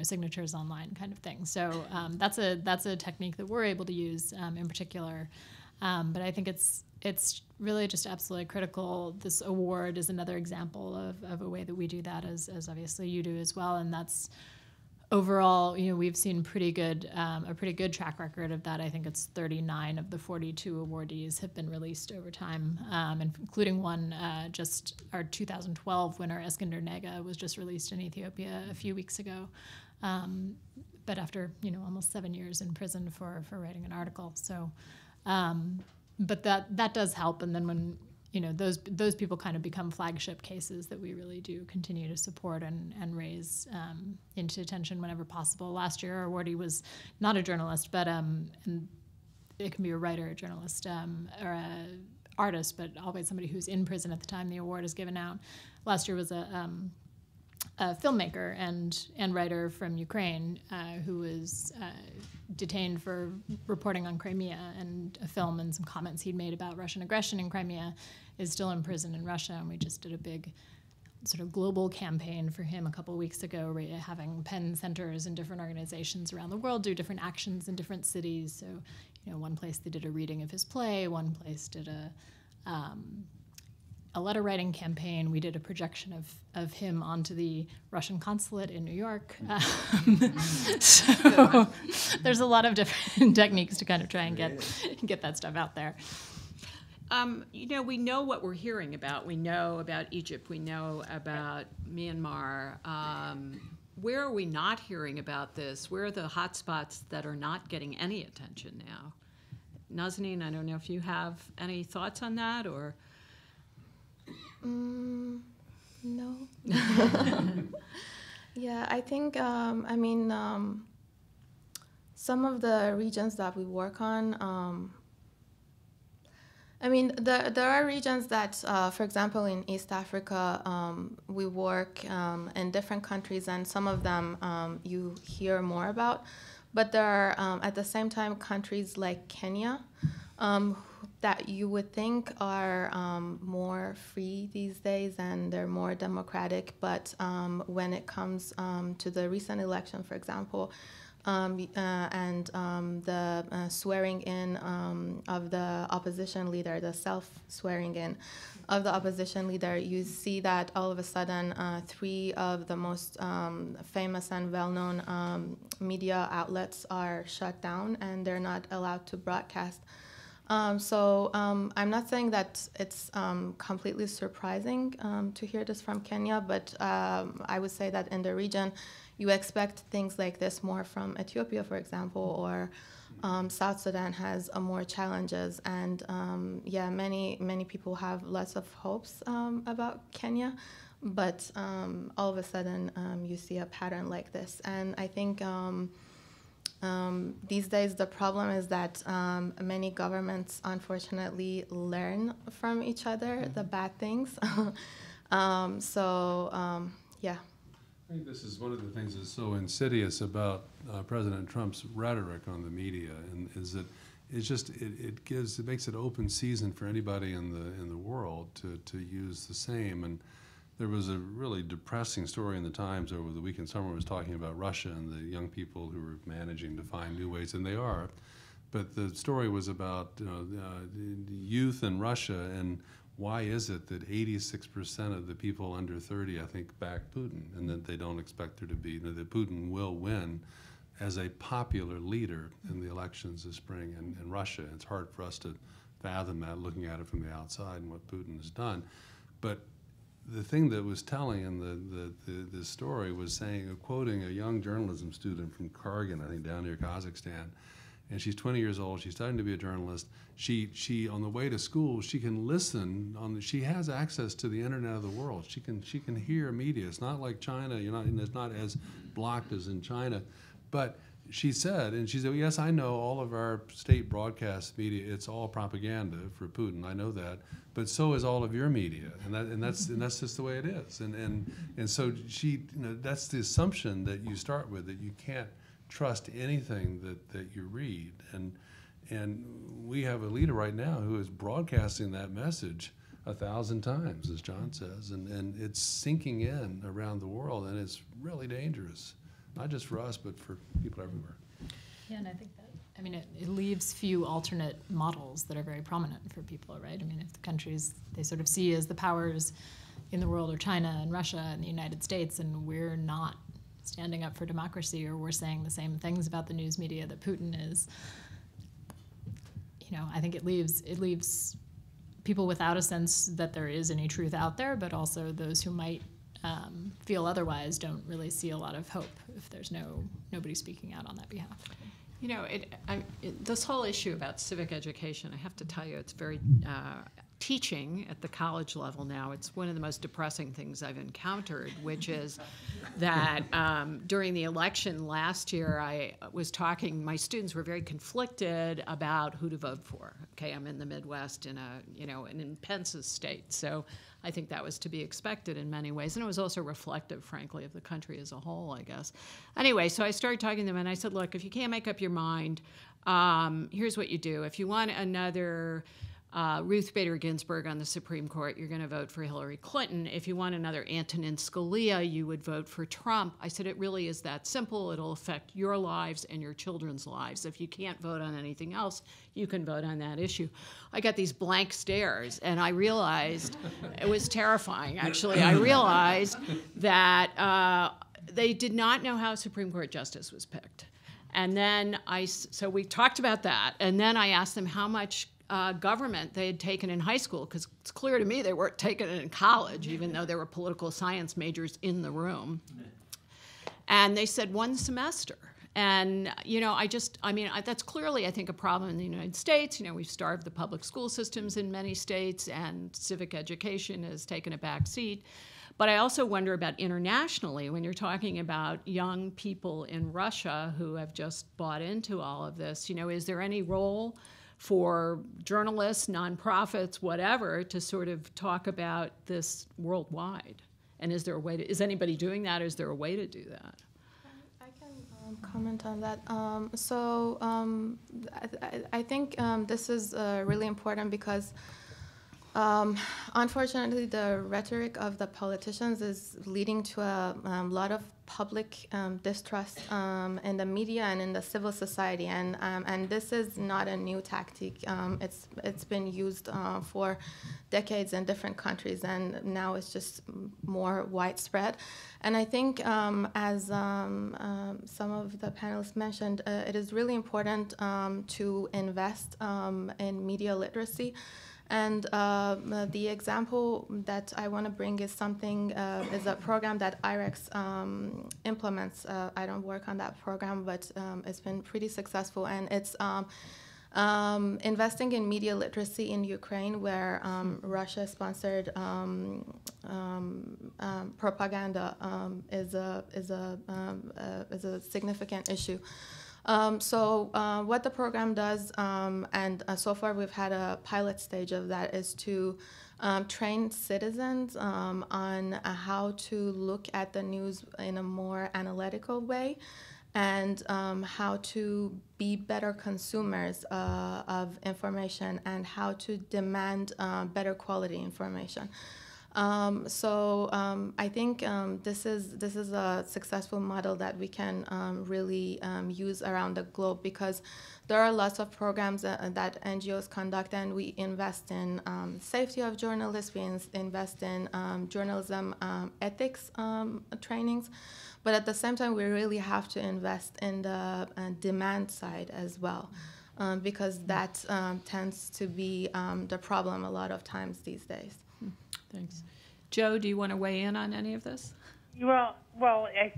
signatures online, kind of thing. So that's a technique that we're able to use in particular. But I think it's really just absolutely critical. This award is another example of a way that we do that, as obviously you do as well, and that's overall, we've seen a pretty good track record of that. I think it's 39 of the 42 awardees have been released over time, including one just our 2012 winner, Eskinder Nega, was just released in Ethiopia a few weeks ago. But after almost 7 years in prison for writing an article. So, but that does help. And then when those people kind of become flagship cases that we really do continue to support and raise into attention whenever possible. Last year, our awardee was not a journalist, but and it can be a writer, a journalist, or a artist, but always somebody who's in prison at the time the award is given out. Last year was a filmmaker and writer from Ukraine who was detained for reporting on Crimea, and a film and some comments he'd made about Russian aggression in Crimea is still in prison in Russia. And we just did a big sort of global campaign for him a couple of weeks ago, having pen centers in different organizations around the world do different actions in different cities. So, one place they did a reading of his play, one place did a letter writing campaign. We did a projection of him onto the Russian consulate in New York. So there's a lot of different techniques to kind of try and get that stuff out there. We know what we're hearing about. We know about Egypt. We know about Myanmar. Where are we not hearing about this? Where are the hot spots that are not getting any attention now? Nazanin, I don't know if you have any thoughts on that, or... No. Yeah, I think, some of the regions that we work on, there are regions that, for example, in East Africa, we work in different countries, and some of them you hear more about. But there are, at the same time, countries like Kenya that you would think are more free these days and they're more democratic. But when it comes to the recent election, for example, and the swearing in of the opposition leader, the self-swearing in of the opposition leader, you see that all of a sudden 3 of the most famous and well-known media outlets are shut down and they're not allowed to broadcast. So I'm not saying that it's completely surprising to hear this from Kenya, but I would say that in the region, you expect things like this more from Ethiopia, for example, or South Sudan has more challenges. And many people have lots of hopes about Kenya, but all of a sudden you see a pattern like this. And I think these days the problem is that many governments unfortunately learn from each other the bad things. Yeah. I think this is one of the things that's so insidious about President Trump's rhetoric on the media, and is that it makes it open season for anybody in the world to use the same. And there was a really depressing story in the Times over the weekend. Someone was talking about Russia and the young people who were managing to find new ways, and they are. But the story was about the youth in Russia, and why is it that 86% of the people under 30, I think, back Putin, and that they don't expect there to be, that Putin will win as a popular leader in the elections this spring in Russia. It's hard for us to fathom that, looking at it from the outside and what Putin has done. But the thing that was telling in the story was saying, quoting a young journalism student from Kargin, I think down near Kazakhstan, and she's 20 years old. She's studying to be a journalist. She on the way to school, she can listen she has access to the internet of the world. She can hear media. It's not like China. It's not as blocked as in China. But she said, yes, I know all of our state broadcast media. It's all propaganda for Putin. I know that. But so is all of your media, and that's just the way it is. And so that's the assumption that you start with, that you can't trust anything that you read. And we have a leader right now who is broadcasting that message 1,000 times, as Jon says, and it's sinking in around the world, and it's really dangerous, not just for us, but for people everywhere. Yeah, and I think that, it leaves few alternate models that are very prominent for people, right? If the countries they sort of see as the powers in the world are China and Russia and the United States, and we're not standing up for democracy, or we're saying the same things about the news media that Putin is, I think it leaves people without a sense that there is any truth out there, but also those who might feel otherwise don't really see a lot of hope if there's nobody speaking out on that behalf. This whole issue about civic education, I have to tell you, it's very teaching at the college level now. It's one of the most depressing things I've encountered, which is that during the election last year, I was talking, my students were very conflicted about who to vote for. Okay, I'm in the Midwest in in Pence's state, so I think that was to be expected in many ways. And it was also reflective, frankly, of the country as a whole, I guess. Anyway, so I started talking to them, and I said, look, if you can't make up your mind, here's what you do. If you want another Ruth Bader Ginsburg on the Supreme Court, you're going to vote for Hillary Clinton. If you want another Antonin Scalia, you would vote for Trump. I said, it really is that simple. It'll affect your lives and your children's lives. If you can't vote on anything else, you can vote on that issue. I got these blank stares, and I realized, it was terrifying, actually. I realized that they did not know how a Supreme Court justice was picked. And then so we talked about that, and then I asked them how much government they had taken in high school, because it's clear to me they weren't taking it in college, even though there were political science majors in the room. And they said 1 semester. And, that's clearly, I think, a problem in the United States. We've starved the public school systems in many states, and civic education has taken a back seat. But I also wonder about internationally, when you're talking about young people in Russia who have just bought into all of this, is there any role for journalists, nonprofits, whatever, to sort of talk about this worldwide? And is there a way is anybody doing that? Is there a way to do that? I can comment on that. I think this is really important because unfortunately, the rhetoric of the politicians is leading to a lot of public distrust in the media and in the civil society, and this is not a new tactic. It's been used for decades in different countries, and now it's just more widespread. And I think, as some of the panelists mentioned, it is really important to invest in media literacy. And the example that I want to bring is is a program that IREX implements. I don't work on that program, but it's been pretty successful. And it's investing in media literacy in Ukraine, where Russia-sponsored propaganda is a significant issue. What the program does, and so far we've had a pilot stage of that, is to train citizens on how to look at the news in a more analytical way, and how to be better consumers of information, and how to demand better quality information. I think this is a successful model that we can really use around the globe, because there are lots of programs that NGOs conduct, and we invest in safety of journalists, we invest in journalism ethics trainings, but at the same time we really have to invest in the demand side as well, because that tends to be the problem a lot of times these days. Thanks. Joe, do you want to weigh in on any of this? Well, I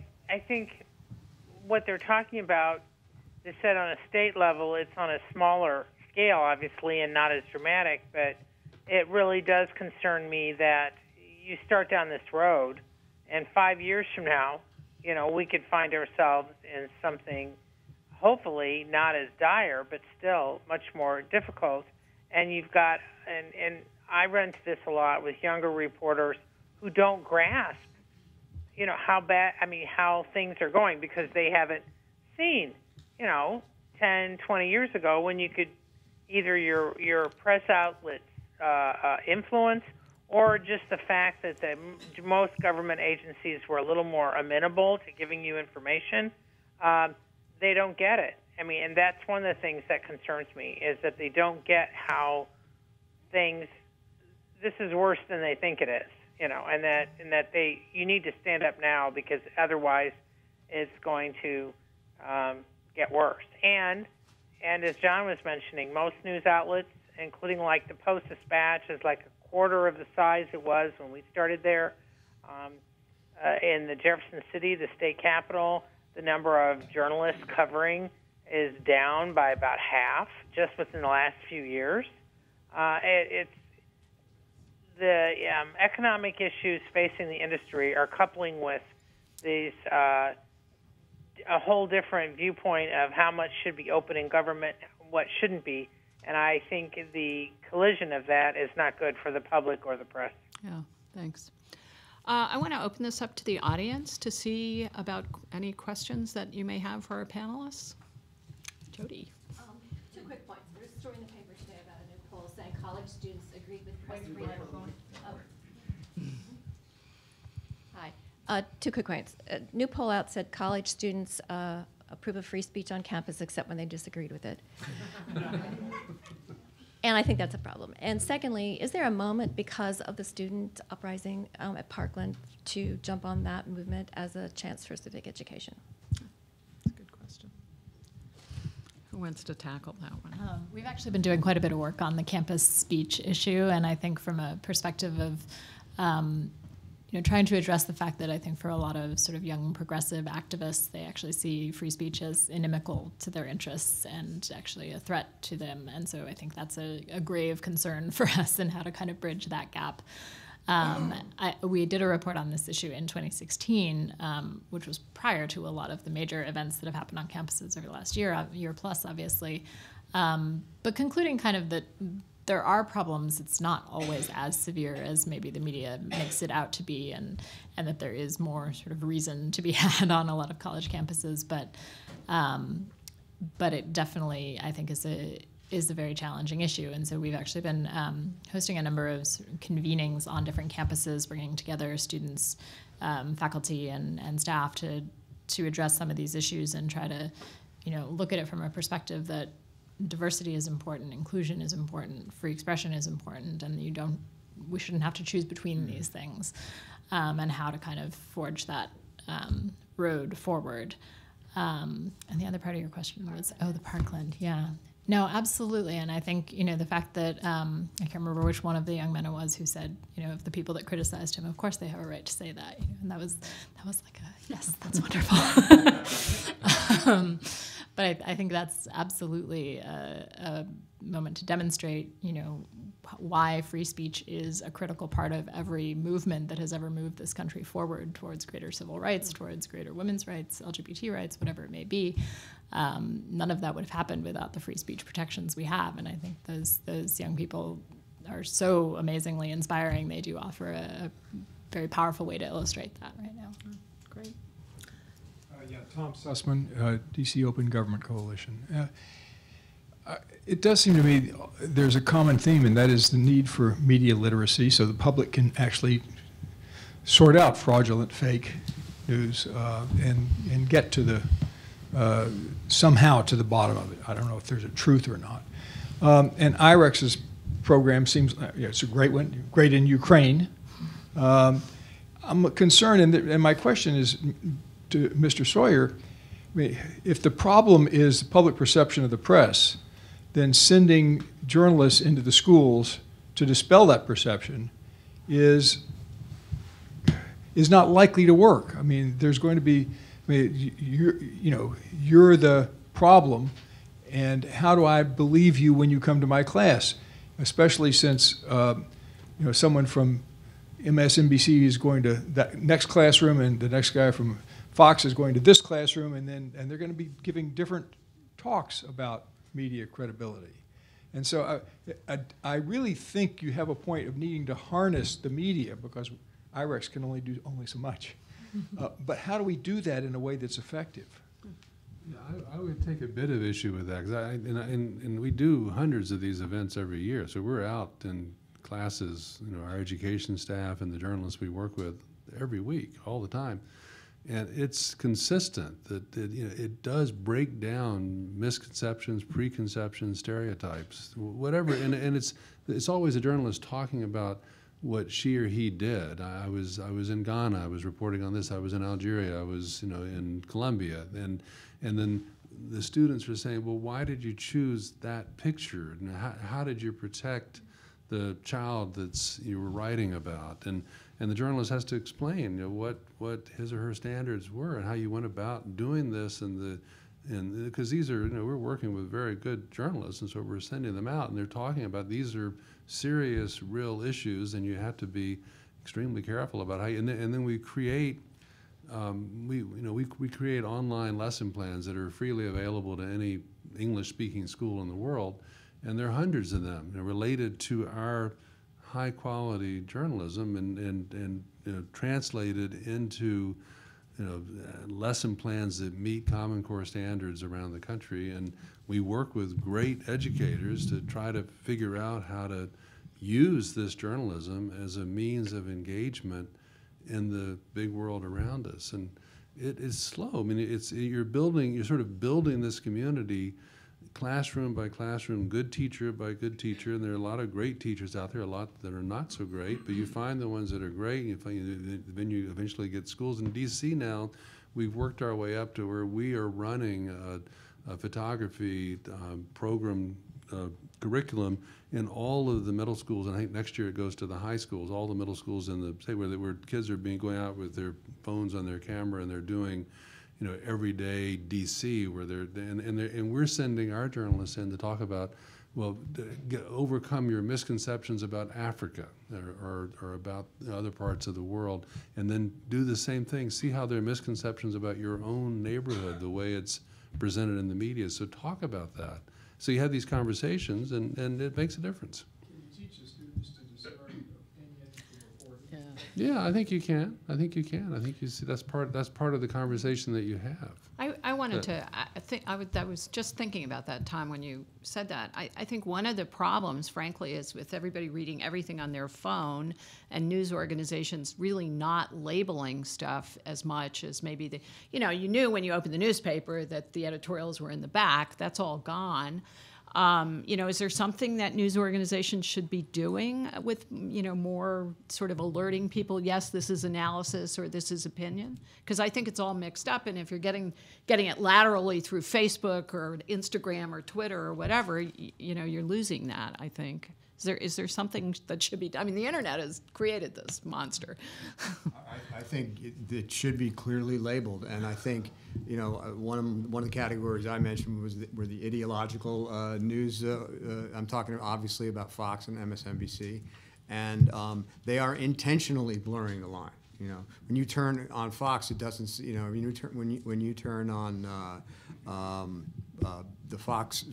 think what they're talking about is said on a state level. It's on a smaller scale, obviously, and not as dramatic, but it really does concern me that you start down this road, and 5 years from now, we could find ourselves in something hopefully not as dire, but still much more difficult. And you've got, and I run into this a lot with younger reporters who don't grasp, how things are going, because they haven't seen, 10, 20 years ago, when you could either your press outlets influence, or just the fact that most government agencies were a little more amenable to giving you information. They don't get it. And that's one of the things that concerns me, is that they don't get how this is worse than they think it is, and that you need to stand up now, because otherwise it's going to get worse. And as John was mentioning, most news outlets, including like the Post-Dispatch, is like a quarter of the size it was when we started there. In the Jefferson City, the state capital, the number of journalists covering is down by about half just within the last few years. It's the economic issues facing the industry are coupling with these a whole different viewpoint of how much should be open in government, what shouldn't be, and I think the collision of that is not good for the public or the press. Yeah, thanks. I want to open this up to the audience to see about any questions that you may have for our panelists. Jody. 2 quick points. There's a story in the paper today about a new poll saying college students agreed with press freedom. Hi. 2 quick points. A new poll out said college students approve of free speech on campus except when they disagreed with it. And I think that's a problem. And secondly, is there a moment because of the student uprising at Parkland to jump on that movement as a chance for civic education? That's a good question. Who wants to tackle that one? We've actually been doing quite a bit of work on the campus speech issue, and I think from a perspective of trying to address the fact that I think for a lot of sort of young progressive activists, they actually see free speech as inimical to their interests and actually a threat to them. And so I think that's a grave concern for us and how to kind of bridge that gap. We did a report on this issue in 2016, which was prior to a lot of the major events that have happened on campuses over the last year plus, obviously. But concluding kind of that there are problems. It's not always as severe as maybe the media makes it out to be, and that there is more sort of reason to be had on a lot of college campuses. But it definitely, I think, is a very challenging issue. And so we've actually been hosting a number of sort of convenings on different campuses, bringing together students, faculty, and staff to address some of these issues and try to, look at it from a perspective that diversity is important, inclusion is important, free expression is important, and we shouldn't have to choose between these things, and how to kind of forge that road forward. And the other part of your question was, the Parkland, yeah. No, absolutely, and I think, the fact that, I can't remember which one of the young men it was who said, of the people that criticized him, of course they have a right to say that, and that was like yes, that's wonderful. But I think that's absolutely a moment to demonstrate, why free speech is a critical part of every movement that has ever moved this country forward towards greater civil rights, towards greater women's rights, LGBT rights, whatever it may be. None of that would have happened without the free speech protections we have, and I think those young people are so amazingly inspiring. They do offer a very powerful way to illustrate that right now. Great. Tom Sussman, DC Open Government Coalition. It does seem to me there's a common theme, and that is the need for media literacy so the public can actually sort out fraudulent fake news and get to the somehow to the bottom of it. I don't know if there's a truth or not. And IREX's program seems, it's a great one, great in Ukraine. I'm concerned, and my question is to Mr. Sawyer, if the problem is the public perception of the press, then sending journalists into the schools to dispel that perception is not likely to work. I mean, there's going to be, you're the problem, and how do I believe you when you come to my class? Especially since, someone from MSNBC is going to that next classroom, and the next guy from Fox is going to this classroom, and they're going to be giving different talks about media credibility. And so I really think you have a point of needing to harness the media, because IREX can only do so much. But how do we do that in a way that's effective? Yeah, I would take a bit of issue with that, because and we do hundreds of these events every year. So we're out in classes, our education staff and the journalists we work with every week, all the time. And it's consistent that it does break down misconceptions, preconceptions, stereotypes, whatever. And it's always a journalist talking about what she or he did. I was in Ghana. I was reporting on this. I was in Algeria. I was in Colombia, and then the students were saying, well, why did you choose that picture? And how did you protect the child that's you were writing about? And the journalist has to explain what his or her standards were and how you went about doing this, and because these are we're working with very good journalists, and so we're sending them out and they're talking about these are serious, real issues, and you have to be extremely careful about how you, and then we create we create online lesson plans that are freely available to any English-speaking school in the world, and there are hundreds of them related to our high-quality journalism and translated into lesson plans that meet Common Core standards around the country. And we work with great educators to try to figure out how to use this journalism as a means of engagement in the big world around us. And it is slow. I mean, you're sort of building this community classroom by classroom, good teacher by good teacher, and there are a lot of great teachers out there, a lot that are not so great, but you find the ones that are great, and then you eventually get schools. In DC now, we've worked our way up to where we are running a photography program curriculum in all of the middle schools, and I think next year it goes to the high schools, all the middle schools in the state where kids are going out with their phones on their camera and they're doing everyday DC where and we're sending our journalists in to talk about, well, overcome your misconceptions about Africa or about other parts of the world, and then do the same thing. See how there are misconceptions about your own neighborhood, the way it's presented in the media. So talk about that. So you have these conversations, and it makes a difference. Can you teach the students to discern any entity before? Yeah. Yeah, I think you can. I think you see that's part of the conversation that you have. I wanted to. I was just thinking about that time when you said that. I think one of the problems, frankly, is with everybody reading everything on their phone and news organizations really not labeling stuff as much as maybe you knew when you opened the newspaper that the editorials were in the back. That's all gone. Is there something that news organizations should be doing with, more sort of alerting people, yes, this is analysis or this is opinion? Because I think it's all mixed up, and if you're getting it laterally through Facebook or Instagram or Twitter or whatever, you're losing that, I think. Is there something that should be done? I mean, the internet has created this monster. I think it should be clearly labeled, and I think one of the categories I mentioned were the ideological news. I'm talking obviously about Fox and MSNBC, and they are intentionally blurring the line. When you turn on Fox, it doesn't. When you turn on the Fox,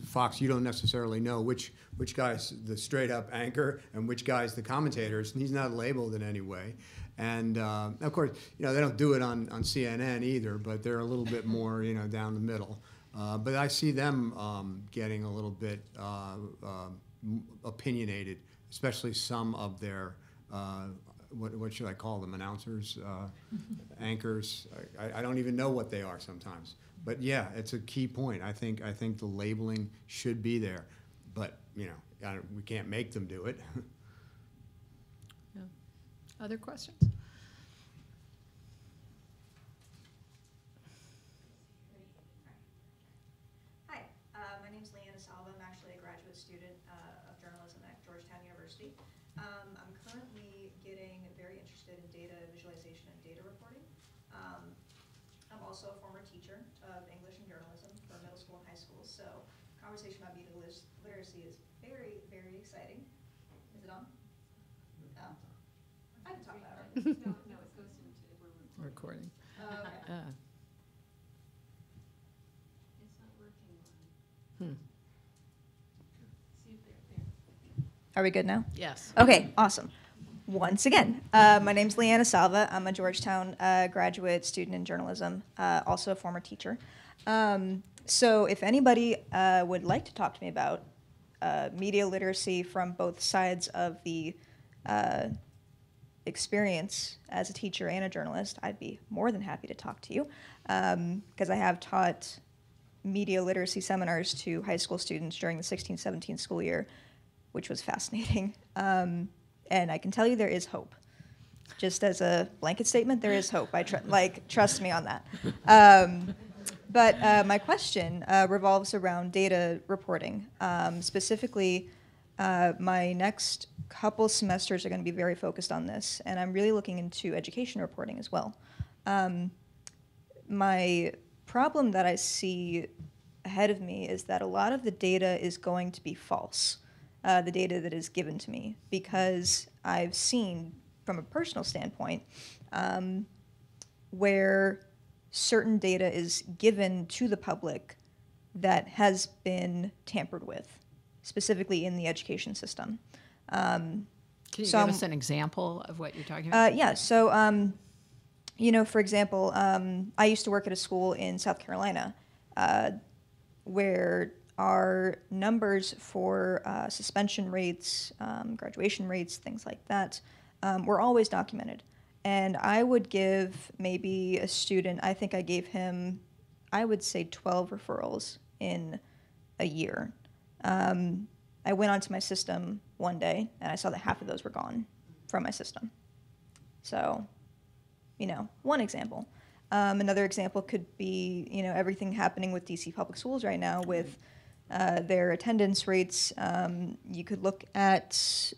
you don't necessarily know which guy's the straight up anchor and which guy's the commentators, and he's not labeled in any way. And of course, they don't do it on CNN either, but they're a little bit more down the middle. But I see them getting a little bit opinionated, especially some of their what should I call them, announcers, anchors. I don't even know what they are sometimes. But yeah, it's a key point. I think the labeling should be there, but we can't make them do it. Yeah. Other questions? Hi, my name is Leanna Salva. I'm actually a graduate student of journalism at Georgetown University. I'm currently getting very interested in data visualization and data reporting. I'm also a former teacher of English and journalism for middle school and high school, so conversation about media literacy is very, very exciting. Is it on? No. I can talk about it. No, it goes into recording. Oh, okay. It's not working. See if they're there. Are we good now? Yes. Okay, awesome. Once again, my name's Leanna Salva. I'm a Georgetown graduate student in journalism, also a former teacher. So if anybody would like to talk to me about media literacy from both sides of the experience as a teacher and a journalist, I'd be more than happy to talk to you, because I have taught media literacy seminars to high school students during the 16-17 school year, which was fascinating. And I can tell you there is hope. Just as a blanket statement, there is hope. Trust me on that. But my question revolves around data reporting. Specifically, my next couple semesters are going to be very focused on this, and I'm really looking into education reporting as well. My problem that I see ahead of me is that a lot of the data is going to be false, the data that is given to me, because I've seen, from a personal standpoint, where certain data is given to the public that has been tampered with, specifically in the education system. Can you give us an example of what you're talking about? Yeah, so, for example, I used to work at a school in South Carolina where our numbers for suspension rates, graduation rates, things like that, were always documented. And I would give maybe a student, I think I gave him, I would say 12 referrals in a year. I went onto my system one day and I saw that half of those were gone from my system. So, one example. Another example could be, everything happening with DC Public Schools right now with their attendance rates. You could look at,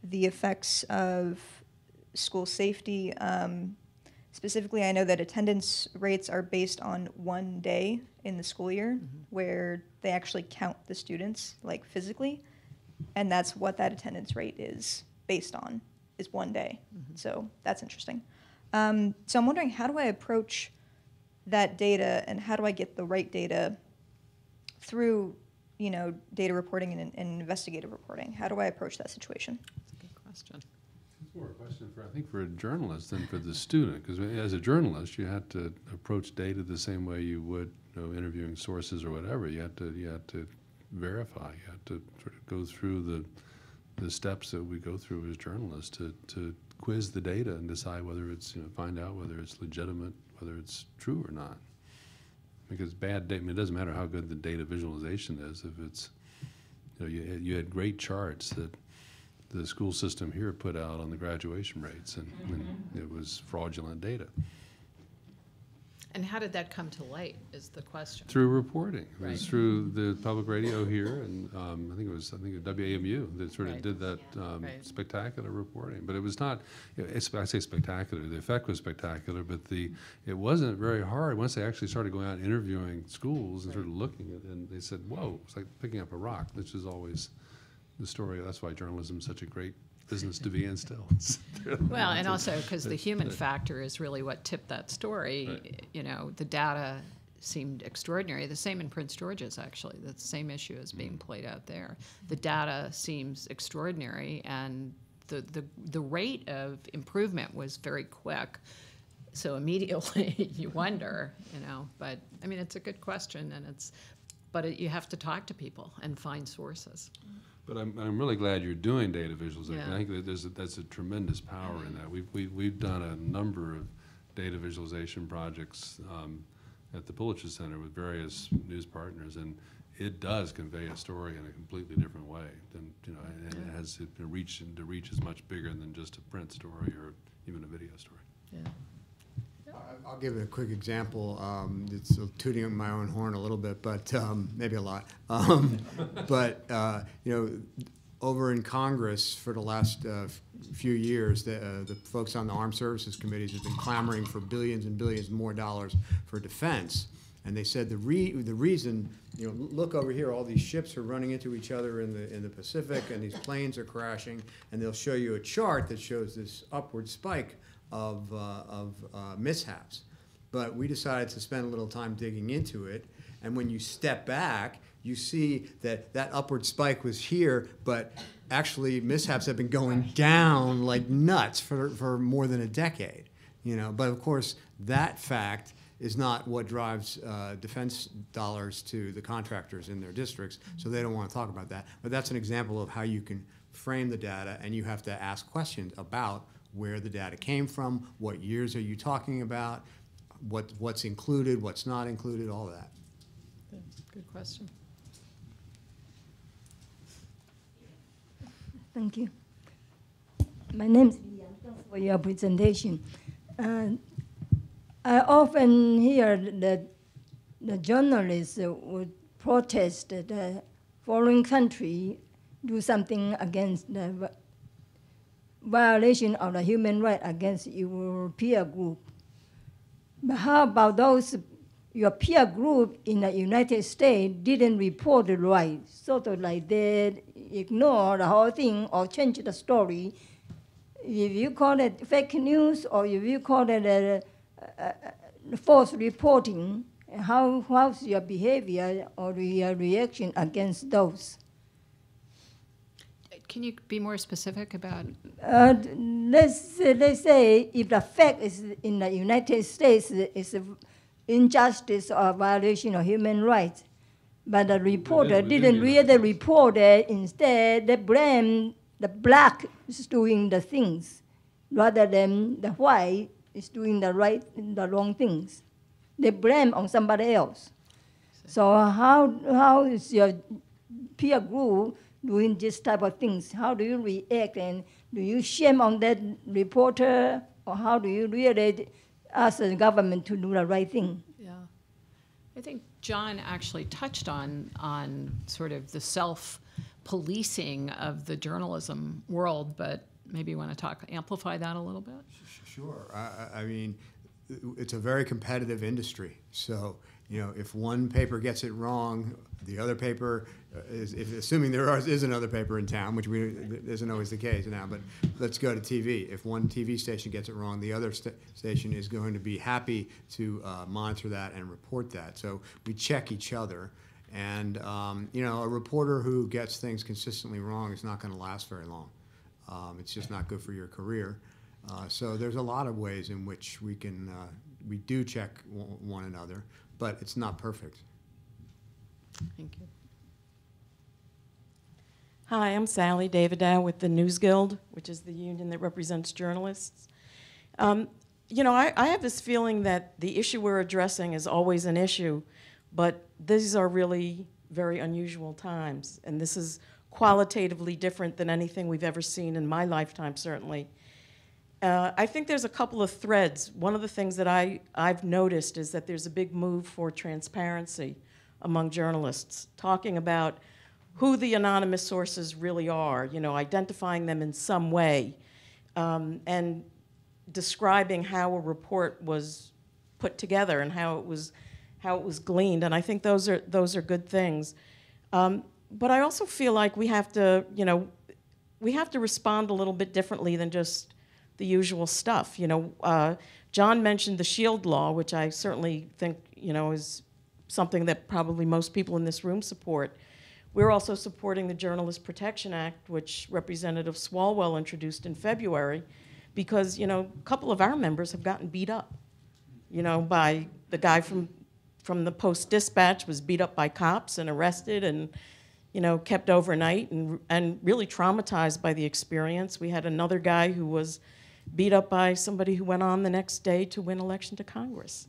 the effects of school safety. Specifically, I know that attendance rates are based on one day in the school year, where they actually count the students, physically, and that's what that attendance rate is based on, is one day. So that's interesting. So I'm wondering, how do I approach that data, and how do I get the right data through, data reporting and investigative reporting? How do I approach that situation? That's a good question. It's more a question for a journalist than for the student, because as a journalist, you had to approach data the same way you would, interviewing sources or whatever. You had to verify. You had to sort of go through the steps that we go through as journalists to quiz the data and decide whether it's, find out whether it's legitimate, whether it's true or not. Because bad data, it doesn't matter how good the data visualization is. If it's, you had great charts that the school system here put out on the graduation rates, and it was fraudulent data. And how did that come to light is the question. Through reporting. It Right. was through the public radio here, and I think it was WAMU that sort of Right. did that Right. spectacular reporting. But it was not, I say spectacular, the effect was spectacular, but it wasn't very hard. Once they actually started going out and interviewing schools and sort of looking at it, and they said, whoa, it's like picking up a rock, which is always the story. That's why journalism is such a great business to be in still. Well, and also because the human factor is really what tipped that story. Right. The data seemed extraordinary. The same in Prince George's, actually. The same issue is being played out there. The data seems extraordinary, and the rate of improvement was very quick. So immediately you wonder, But I mean, it's a good question, but you have to talk to people and find sources. But I'm really glad you're doing data visualization. Yeah. I think that that's a tremendous power in that. We've done a number of data visualization projects at the Pulitzer Center with various news partners, and it does convey a story in a completely different way than and it has to reach is much bigger than just a print story or even a video story. Yeah. I'll give a quick example. It's tooting my own horn a little bit, but maybe a lot. Over in Congress for the last few years, the folks on the Armed Services Committees have been clamoring for billions and billions more dollars for defense. And they said the reason, look over here, all these ships are running into each other in the Pacific, and these planes are crashing, and they'll show you a chart that shows this upward spike of mishaps. But we decided to spend a little time digging into it, and when you step back, you see that upward spike was here, but actually mishaps have been going down like nuts for more than a decade. But of course, that fact is not what drives defense dollars to the contractors in their districts, so they don't want to talk about that. But that's an example of how you can frame the data, and you have to ask questions about where the data came from, what years are you talking about, what's included, what's not included, all that. Good question. Thank you. My name is Lian. Thanks for your presentation. I often hear that the journalists would protest that a foreign country do something against the violation of the human right against your peer group. But how about those, your peer group in the United States didn't report it right, sort of like they ignore the whole thing or change the story? If you call it fake news or if you call it false reporting, how's your behavior or your reaction against those? Can you be more specific about? Let's say if the fact is in the United States is injustice or violation of human rights, but the reporter didn't really report it. Instead, they blame the black is doing the things rather than the white is doing the wrong things. They blame on somebody else. So how is your peer group doing this type of things? How do you react, and do you shame on that reporter, or how do you really ask the government to do the right thing? Yeah, I think Jon actually touched on sort of the self-policing of the journalism world, but maybe you want to amplify that a little bit? Sure. I mean, it's a very competitive industry. So, you know, if one paper gets it wrong, the other paper assuming there is another paper in town, which isn't always the case now, but let's go to TV. If one TV station gets it wrong, the other station is going to be happy to monitor that and report that. So we check each other. And, you know, a reporter who gets things consistently wrong is not going to last very long. It's just not good for your career. So there's a lot of ways in which we can, we do check one another, but it's not perfect. Thank you. Hi, I'm Sally Davidow with the News Guild, which is the union that represents journalists. You know, I have this feeling that the issue we're addressing is always an issue, but these are really very unusual times, and this is qualitatively different than anything we've ever seen in my lifetime, certainly. I think there's a couple of threads. One of the things that I've noticed is that there's a big move for transparency among journalists, talking about who the anonymous sources really are, you know, identifying them in some way, and describing how a report was put together and how it was gleaned. And I think those are good things. But I also feel like we have to, you know, we have to respond a little bit differently than just the usual stuff. You know, Jon mentioned the SHIELD law, which I certainly think, you know, is something that probably most people in this room support. We're also supporting the Journalist Protection Act, which Representative Swalwell introduced in February, because, you know, a couple of our members have gotten beat up, you know, by the guy from the Post-Dispatch was beat up by cops and arrested and, you know, kept overnight and really traumatized by the experience. We had another guy who was beat up by somebody who went on the next day to win election to Congress.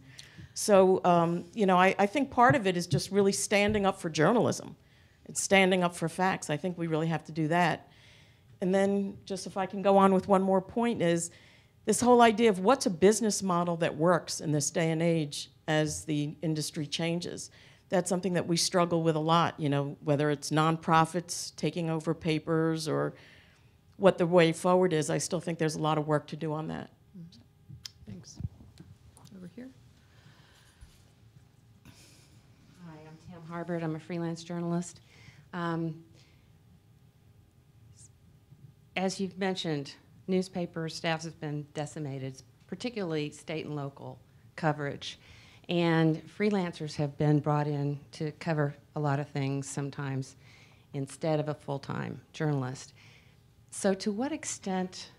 So, you know, I think part of it is just really standing up for journalism. It's standing up for facts. I think we really have to do that. And then, just if I can go on with one more point, is this whole idea of what's a business model that works in this day and age as the industry changes. That's something that we struggle with a lot, you know, whether it's nonprofits taking over papers or what the way forward is. I still think there's a lot of work to do on that. Thanks. Over here. Hi, I'm Tam Harbert. I'm a freelance journalist. As you've mentioned, newspaper staffs have been decimated, particularly state and local coverage. And freelancers have been brought in to cover a lot of things sometimes instead of a full-time journalist. So to what extent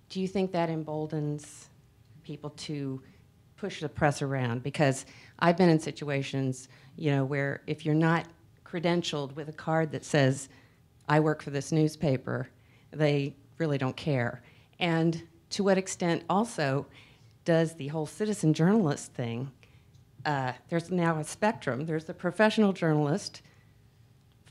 do you think that emboldens people to push the press around? Because I've been in situations, you know, where if you're not credentialed with a card that says, I work for this newspaper, they really don't care. And to what extent also does the whole citizen journalist thing, there's now a spectrum. There's the professional journalist,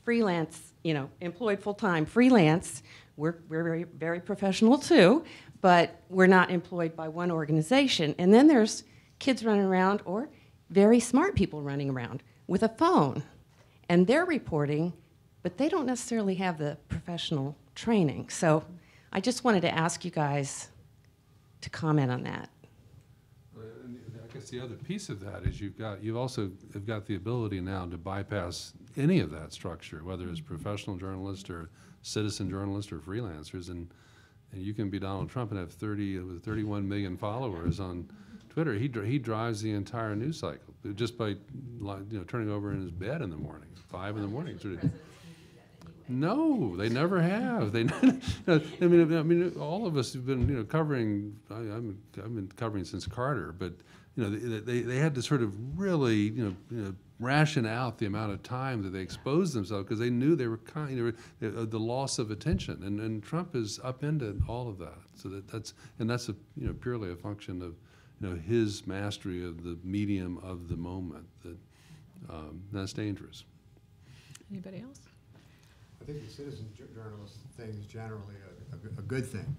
freelance, you know, employed full-time freelance, we're very, very professional too, but we're not employed by one organization. And then there's kids running around, or very smart people running around with a phone, and they're reporting, but they don't necessarily have the professional training. So I just wanted to ask you guys to comment on that. I guess the other piece of that is you've also got the ability now to bypass any of that structure, whether it's professional journalist or citizen journalist or freelancers, and you can be Donald Trump and have 31 million followers on Twitter. He drives the entire news cycle just by turning over in his bed in the morning, 5 in the morning. No, they never have. They, I mean, all of us have been, covering. I've been covering since Carter, but they had to sort of really, ration out the amount of time that they exposed themselves because they knew they were the loss of attention, and Trump is upended all of that. So that's purely a function of his mastery of the medium of the moment. That's dangerous. Anybody else? I think the citizen journalist thing is generally a good thing.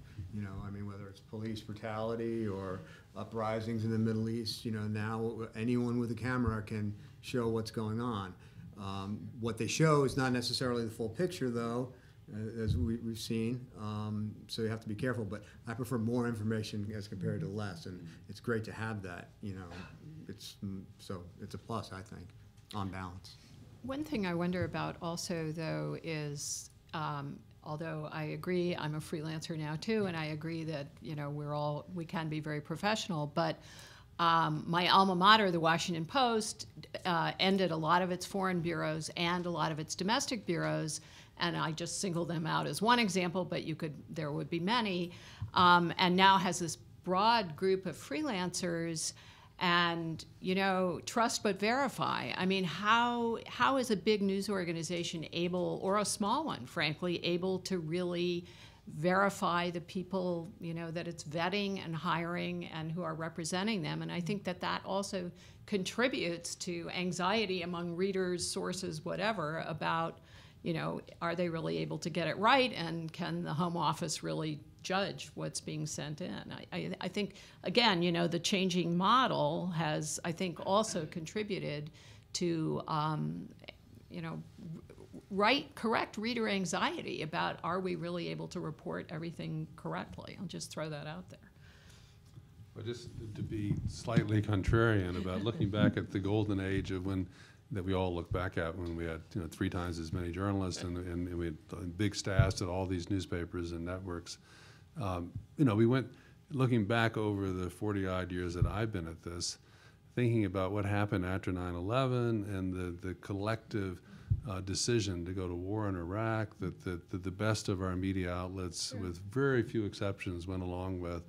I mean, whether it's police brutality or uprisings in the Middle East, now anyone with a camera can show what's going on. What they show is not necessarily the full picture, though, as we've seen. So you have to be careful. But I prefer more information as compared to less, and it's great to have that. It's a plus, I think, on balance. One thing I wonder about also, though, is although I agree, I'm a freelancer now too, and I agree that we can be very professional, but my alma mater, the Washington Post, ended a lot of its foreign bureaus and a lot of its domestic bureaus, and I just singled them out as one example, but there would be many, and now has this broad group of freelancers. And trust but verify. I mean, how is a big news organization able, or a small one, frankly, able to really verify the people that it's vetting and hiring and who are representing them? And I think that also contributes to anxiety among readers, sources, whatever, about are they really able to get it right, and can the Home Office really judge what's being sent in? I think, again, the changing model has, I think, also contributed to, correct reader anxiety about, are we really able to report everything correctly? I'll just throw that out there. Well, just to be slightly contrarian about looking back at the golden age of that we all look back at when we had 3 times as many journalists and we had big staffs at all these newspapers and networks. We went looking back over the 40-odd years that I've been at this, thinking about what happened after 9/11 and the collective decision to go to war in Iraq that the best of our media outlets, with very few exceptions, went along with.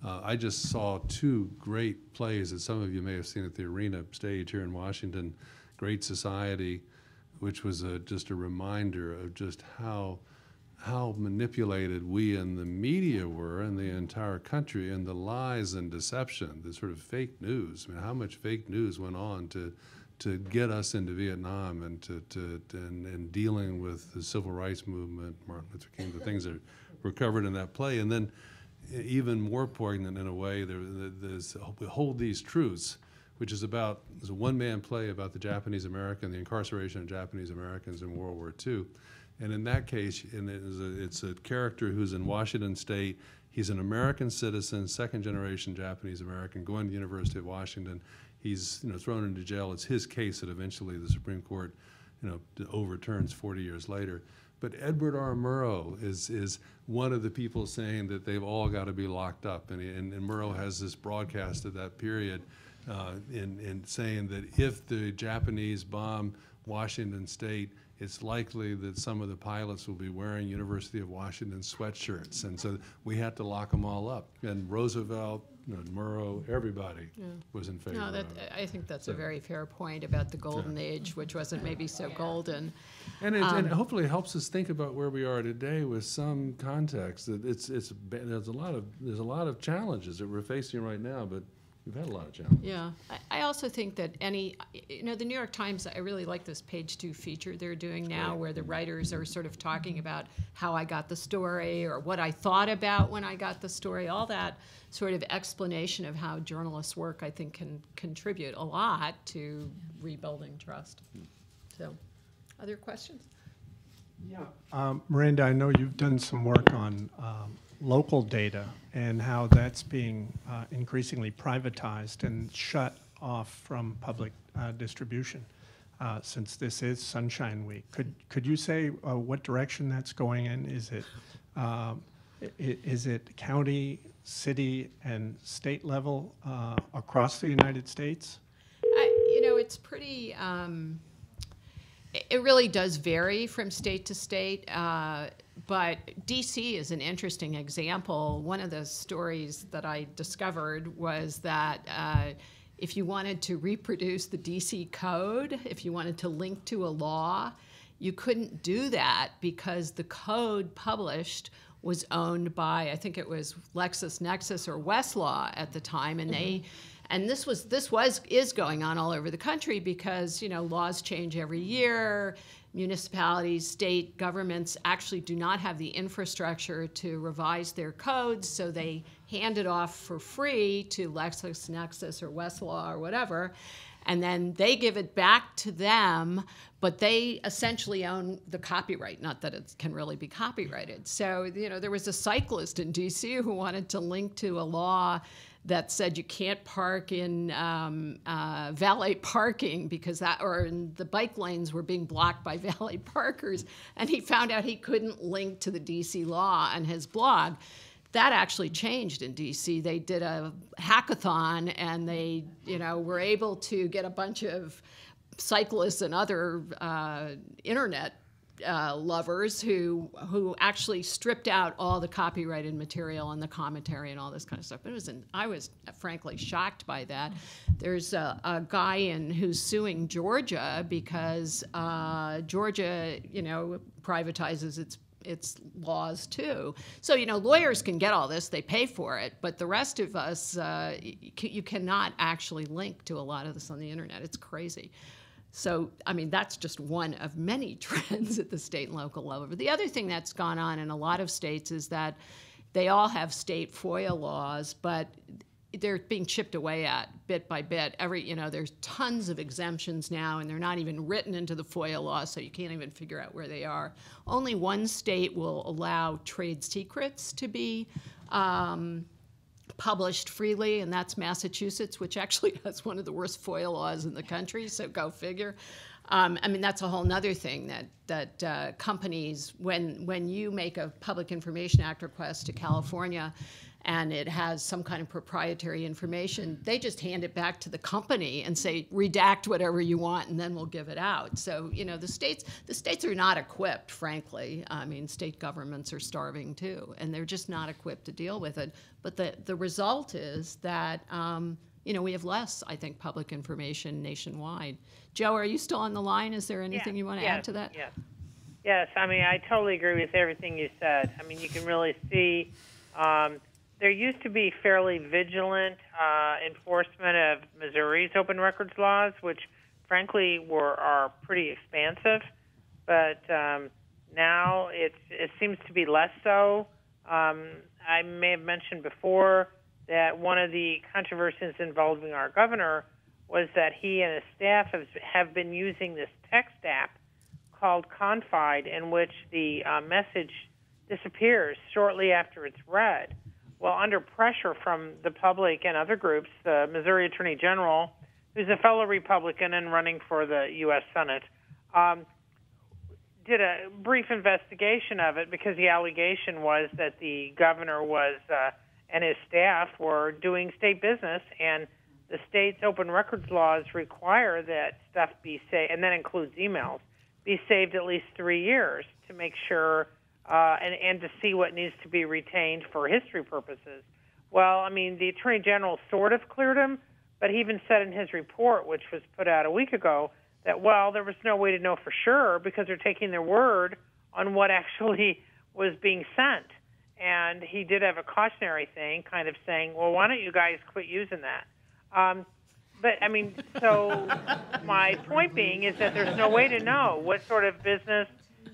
I just saw 2 great plays that some of you may have seen at the Arena stage here in Washington, Great Society, which was just a reminder of just how manipulated we in the media were in the entire country, and the lies and deception, the sort of fake news. I mean, how much fake news went on to get us into Vietnam and dealing with the civil rights movement, Martin Luther King, the things that were covered in that play. And then even more poignant in a way, there's Hold These Truths, which is a one-man play about the Japanese American, the incarceration of Japanese Americans in World War II. And in that case, it's a character who's in Washington State. He's an American citizen, second-generation Japanese American, going to the University of Washington. He's thrown into jail. It's his case that eventually the Supreme Court overturns 40 years later. But Edward R. Murrow is one of the people saying that they've all got to be locked up. And Murrow has this broadcast of that period in saying that if the Japanese bomb Washington State, it's likely that some of the pilots will be wearing University of Washington sweatshirts. And so we had to lock them all up. And Roosevelt, Murrow, everybody was in favor of it. I think that's a very fair point about the golden age, which wasn't maybe so golden. And it hopefully helps us think about where we are today with some context. That there's a lot of challenges that we're facing right now, but We've had a lot of challenges. Yeah, I also think that the New York Times, I really like this page 2 feature they're doing now where the writers are sort of talking about how I got the story or what I thought about when I got the story. All that sort of explanation of how journalists work, I think, can contribute a lot to rebuilding trust. So, other questions? Yeah. Miranda, I know you've done some work on local data and how that's being increasingly privatized and shut off from public distribution since this is Sunshine Week. Could you say what direction that's going in? Is it county, city, and state level across the United States? It's pretty... It really does vary from state to state, but D.C. is an interesting example. One of the stories that I discovered was that if you wanted to reproduce the D.C. code, if you wanted to link to a law, you couldn't do that because the code published was owned by, I think it was LexisNexis or Westlaw at the time, and And this is going on all over the country because, laws change every year. Municipalities, state governments actually do not have the infrastructure to revise their codes, so they hand it off for free to LexisNexis or Westlaw or whatever, and then they give it back to them, but they essentially own the copyright, not that it can really be copyrighted. So, there was a cyclist in D.C. who wanted to link to a law that said you can't park in valet parking because the bike lanes were being blocked by valet parkers, and he found out he couldn't link to the DC law on his blog. That actually changed in DC. They did a hackathon, and they, were able to get a bunch of cyclists and other internet lovers who actually stripped out all the copyrighted material and the commentary and all this kind of stuff. But I was frankly shocked by that. There's a guy who's suing Georgia because Georgia, privatizes its laws too. So, lawyers can get all this, they pay for it, but the rest of us, you cannot actually link to a lot of this on the internet. It's crazy. So, that's just one of many trends at the state and local level. But the other thing that's gone on in a lot of states is that they all have state Foia laws, but they're being chipped away at bit by bit. There's tons of exemptions now, and they're not even written into the Foia law, so you can't even figure out where they are. Only one state will allow trade secrets to be published freely, and that's Massachusetts, which actually has one of the worst Foia laws in the country, so go figure. That's a whole nother thing that companies, when you make a Public Information Act request to California and it has some kind of proprietary information, they just hand it back to the company and say, redact whatever you want, and then we'll give it out. So, the states are not equipped, frankly. State governments are starving too, and they're just not equipped to deal with it. But the result is that, we have less, I think, public information nationwide. Joe, are you still on the line? Is there anything you want to add to that? Yes. I totally agree with everything you said. You can really see there used to be fairly vigilant enforcement of Missouri's open records laws, which, frankly, are pretty expansive. But now it seems to be less so. I may have mentioned before that one of the controversies involving our governor was that he and his staff have been using this text app called Confide, in which the message disappears shortly after it's read. Well, under pressure from the public and other groups, the Missouri Attorney General, who's a fellow Republican and running for the U.S. Senate, did a brief investigation of it because the allegation was that the governor and his staff were doing state business, and the state's open records laws require that stuff be saved, and that includes emails, be saved at least 3 years to make sure and to see what needs to be retained for history purposes. Well, the Attorney General sort of cleared him, but he even said in his report, which was put out a week ago, that, there was no way to know for sure because they're taking their word on what actually was being sent. And he did have a cautionary thing kind of saying, well, why don't you guys quit using that? But I mean, so my point being is that there's no way to know what sort of business,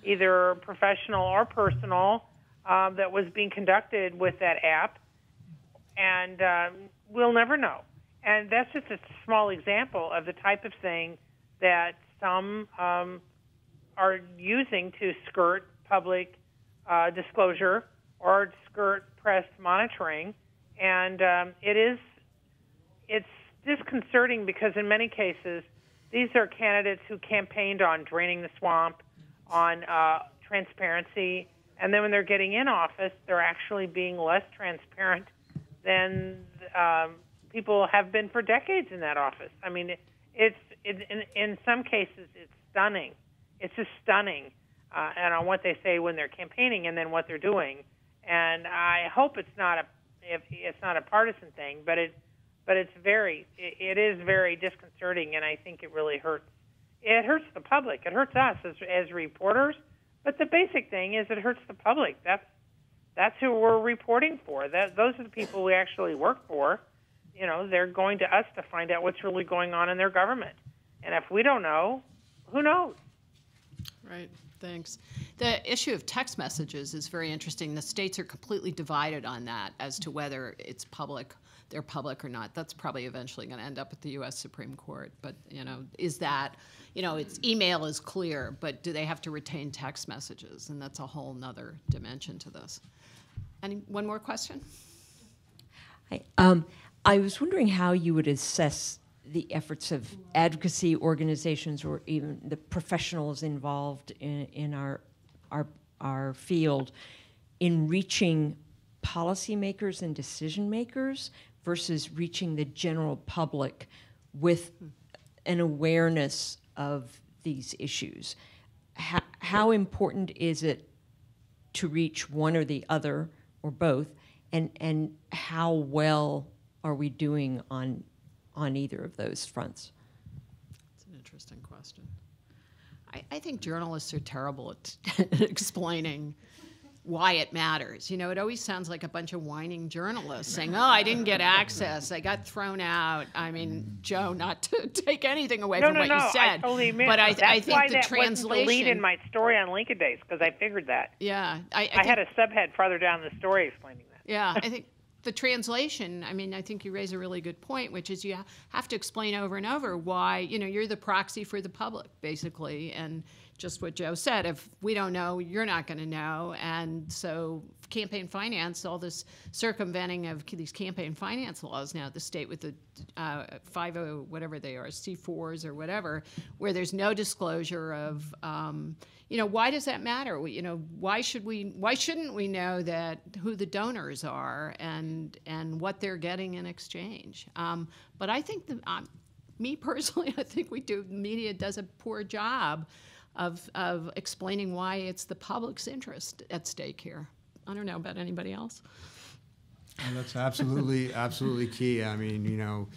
either professional or personal, that was being conducted with that app, and we'll never know. And that's just a small example of the type of thing that some are using to skirt public disclosure or skirt press monitoring, and it's disconcerting because in many cases these are candidates who campaigned on draining the swamp, on transparency, and then when they're getting in office, they're actually being less transparent than people have been for decades in that office. I mean, in some cases it's stunning. It's just stunning, and on what they say when they're campaigning and then what they're doing. And I hope it's not a partisan thing, but it is very disconcerting, and I think it really hurts. It hurts the public. It hurts us as reporters. But the basic thing is it hurts the public. That's who we're reporting for. Those are the people we actually work for. You know, they're going to us to find out what's really going on in their government. And if we don't know, who knows? Right. Thanks. The issue of text messages is very interesting. The states are completely divided on that as to whether it's public, they're public or not. That's probably eventually going to end up at the U.S. Supreme Court. But, you know, is that, you know, it's email is clear, but do they have to retain text messages? And that's a whole nother dimension to this. One more question? I was wondering how you would assess the efforts of advocacy organizations or even the professionals involved in our field in reaching policymakers and decision makers versus reaching the general public with an awareness of these issues. How important is it to reach one or the other or both, and how well are we doing on either of those fronts? That's an interesting question. I think journalists are terrible at explaining why it matters. You know, it always sounds like a bunch of whining journalists saying, oh, I didn't get access, I got thrown out. I mean, Joe, not to take anything away from what you said. I totally admit. But I That's think why the that translation... wasn't the lead in my story on Lincoln Days, because I figured that. Yeah. I had a subhead farther down the story explaining that. Yeah, I think the translation, I mean, I think you raise a really good point, which is you have to explain over and over why, you know, you're the proxy for the public, basically, and just what Joe said, if we don't know, you're not going to know, and so campaign finance, all this circumventing of these campaign finance laws now at the state with the 50, whatever they are, C4s or whatever, where there's no disclosure of, you know, why does that matter? You know, why shouldn't we know that who the donors are and what they're getting in exchange? But I think me personally, I think the media does a poor job of explaining why it's the public's interest at stake here. I don't know about anybody else. Well, that's absolutely key. I mean, you know,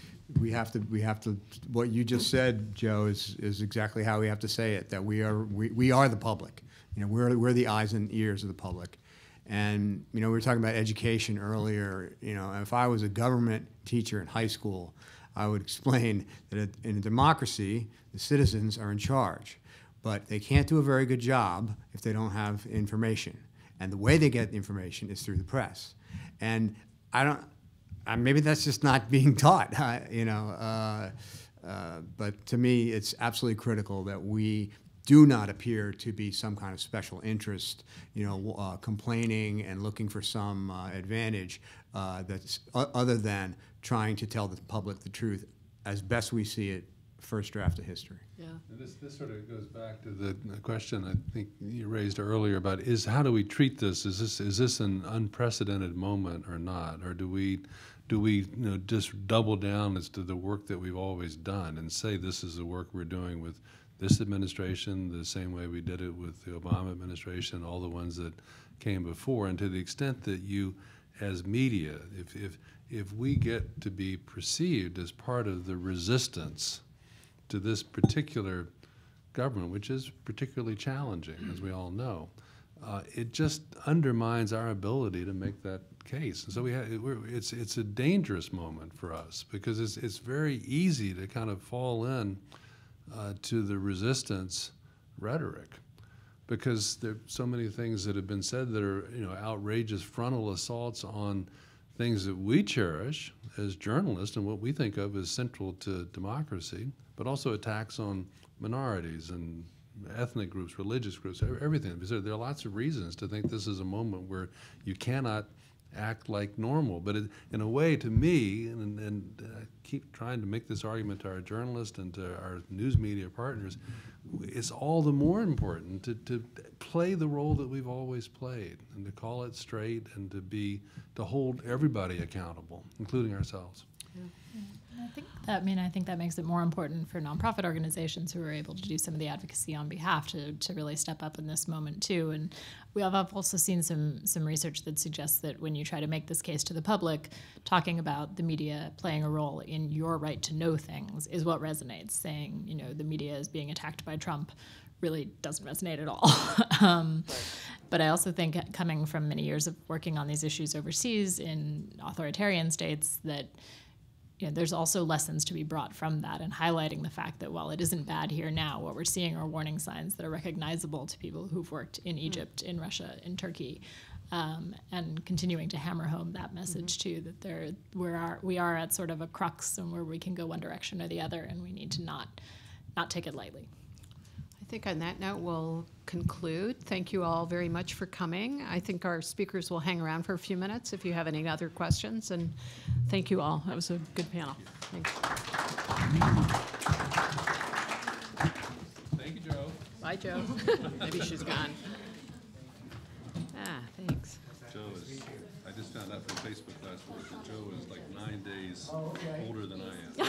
we have to. What you just said, Joe, is exactly how we have to say it. That we are the public. You know, we're the eyes and ears of the public. And you know, we were talking about education earlier. You know, if I was a government teacher in high school, I would explain that in a democracy, the citizens are in charge. But they can't do a very good job if they don't have information. And the way they get the information is through the press. And maybe that's just not being taught, you know. But to me, it's absolutely critical that we do not appear to be some kind of special interest, you know, complaining and looking for some advantage that's other than trying to tell the public the truth as best we see it, first draft of history. Yeah. And this sort of goes back to the question I think you raised earlier about how do we treat this? Is this an unprecedented moment or not? Or do we you know, just double down as to the work that we've always done and say this is the work we're doing with this administration the same way we did it with the Obama administration, all the ones that came before? And to the extent that you, as media, if we get to be perceived as part of the resistance to this particular government, which is particularly challenging, as we all know, it just undermines our ability to make that case. And so it's a dangerous moment for us because it's very easy to kind of fall in to the resistance rhetoric, because there are so many things that have been said that are, you know, outrageous frontal assaults on things that we cherish as journalists and what we think of as central to democracy, but also attacks on minorities and ethnic groups, religious groups, everything. There are lots of reasons to think this is a moment where you cannot act like normal. But in a way, to me, and I keep trying to make this argument to our journalists and to our news media partners, it's all the more important to play the role that we've always played and to call it straight and to hold everybody accountable, including ourselves. Yeah. I think that makes it more important for nonprofit organizations who are able to do some of the advocacy on behalf to really step up in this moment too. And we have also seen some research that suggests that when you try to make this case to the public, talking about the media playing a role in your right to know things is what resonates. Saying, you know, the media is being attacked by Trump really doesn't resonate at all. But I also think, coming from many years of working on these issues overseas in authoritarian states, that, you know, there's also lessons to be brought from that, and highlighting the fact that while it isn't bad here now, what we're seeing are warning signs that are recognizable to people who've worked in Egypt, in Russia, in Turkey, and continuing to hammer home that message too, that we are at sort of a crux and where we can go one direction or the other, and we need to not take it lightly. I think on that note, we'll conclude. Thank you all very much for coming. I think our speakers will hang around for a few minutes if you have any other questions, and thank you all. That was a good panel. Thanks. Thank you, Joe. Bye, Joe. Maybe she's gone. Thanks. Joe I just found out from Facebook last week that Joe is like 9 days older than I am.